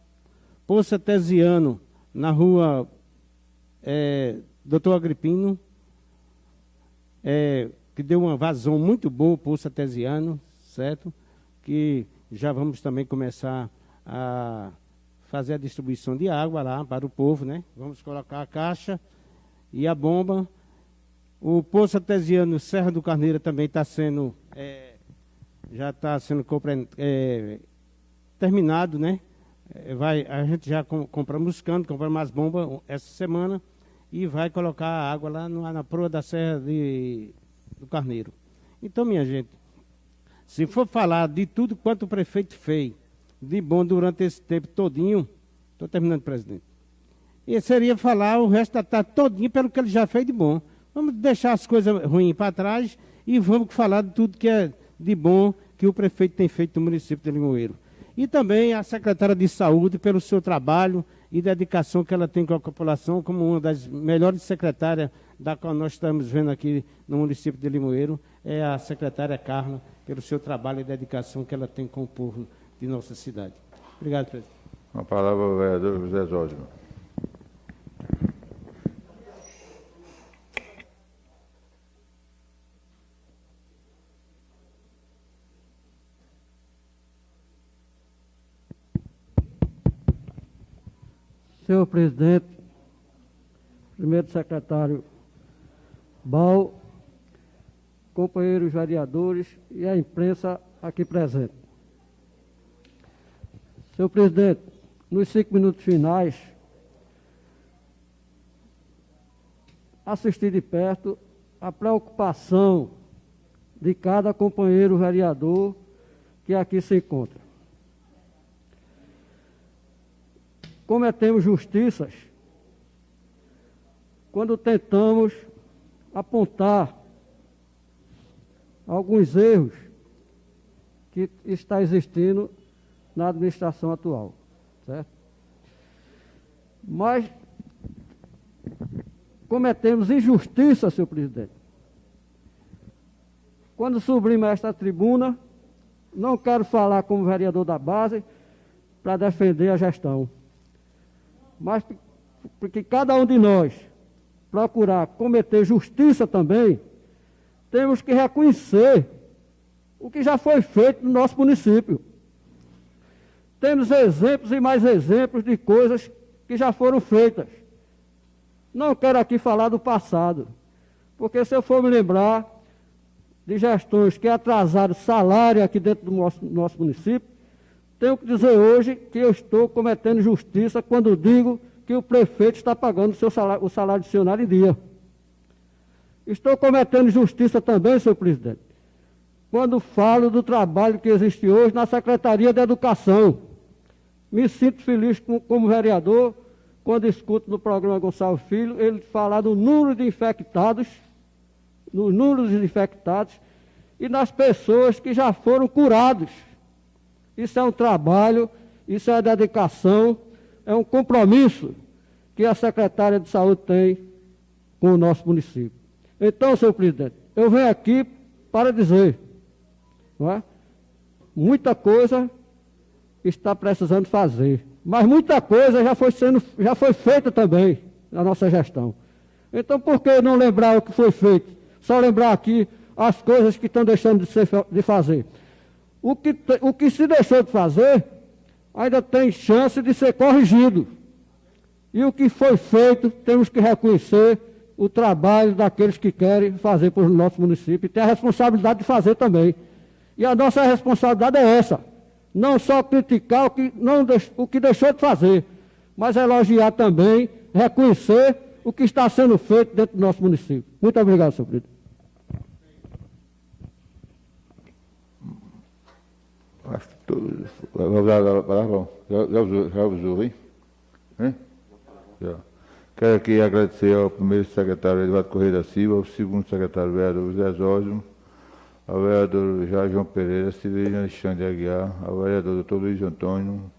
Poço Artesiano na rua Doutor Agripino, que deu uma vazão muito boa, o Poço Artesiano, certo? Que já vamos também começar a fazer a distribuição de água lá para o povo, né? Vamos colocar a caixa e a bomba. O Poço Artesiano Serra do Carneiro também está sendo, já está sendo terminado, né? A gente já compramos cano, compramos as bombas essa semana e vai colocar a água lá na proa da Serra do Carneiro. Então, minha gente, se for falar de tudo quanto o prefeito fez de bom durante esse tempo todinho, estou terminando, presidente, e seria falar o resto da tarde todinho pelo que ele já fez de bom. Vamos deixar as coisas ruins para trás e vamos falar de tudo que é de bom que o prefeito tem feito no município de Limoeiro. E também a secretária de Saúde pelo seu trabalho e dedicação que ela tem com a população, como uma das melhores secretárias da qual nós estamos vendo aqui no município de Limoeiro, é a secretária Carla, pelo seu trabalho e dedicação que ela tem com o povo de nossa cidade. Obrigado, presidente. Com a palavra o vereador José Zósimo. Senhor presidente, primeiro secretário Bal, companheiros vereadores e a imprensa aqui presente. Senhor presidente, nos 5 minutos finais, assisti de perto a preocupação de cada companheiro vereador que aqui se encontra. Cometemos justiças quando tentamos apontar alguns erros que está existindo na administração atual, certo? Mas cometemos injustiça, senhor presidente. Quando subimos a esta tribuna, não quero falar como vereador da base para defender a gestão, mas porque cada um de nós procurar cometer justiça também, temos que reconhecer o que já foi feito no nosso município. Temos exemplos e mais exemplos de coisas que já foram feitas. Não quero aqui falar do passado, porque se eu for me lembrar de gestões que atrasaram salário aqui dentro do nosso município, tenho que dizer hoje que eu estou cometendo justiça quando digo que o prefeito está pagando o salário adicional em dia. Estou cometendo justiça também, senhor presidente, quando falo do trabalho que existe hoje na Secretaria de Educação. Me sinto feliz como vereador quando escuto no programa Gonçalves Filho ele falar do número de infectados, nos números de infectados e nas pessoas que já foram curados. Isso é um trabalho, isso é dedicação, é um compromisso que a secretária de Saúde tem com o nosso município. Então, senhor presidente, eu venho aqui para dizer, não é? Muita coisa está precisando fazer, mas muita coisa já foi feita também na nossa gestão. Então, por que não lembrar o que foi feito? Só lembrar aqui as coisas que estão deixando de fazer. O que se deixou de fazer ainda tem chance de ser corrigido. E o que foi feito, temos que reconhecer o trabalho daqueles que querem fazer para o nosso município e ter a responsabilidade de fazer também. E a nossa responsabilidade é essa, não só criticar o que deixou de fazer, mas elogiar também, reconhecer o que está sendo feito dentro do nosso município. Muito obrigado, senhor presidente. Acho que todos. Já usou, hein? Já. Quero aqui agradecer ao primeiro secretário Eduardo Correia da Silva, ao segundo secretário vereador José Zósimo, ao vereador João Pereira, Civelino Alexandre Aguiar, ao vereador Dr. Luiz Antônio,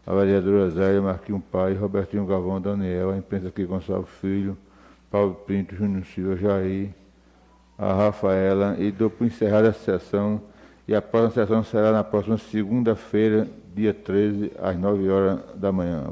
a vereadora Zélia, Marquinhos Pai, Robertinho Galvão, Daniel, a imprensa aqui Gonçalves Filho, Paulo Pinto, Júnior Silva, Jair, a Rafaela, e dou por encerrada a sessão, e a próxima sessão será na próxima segunda-feira, dia 13, às 9 horas da manhã.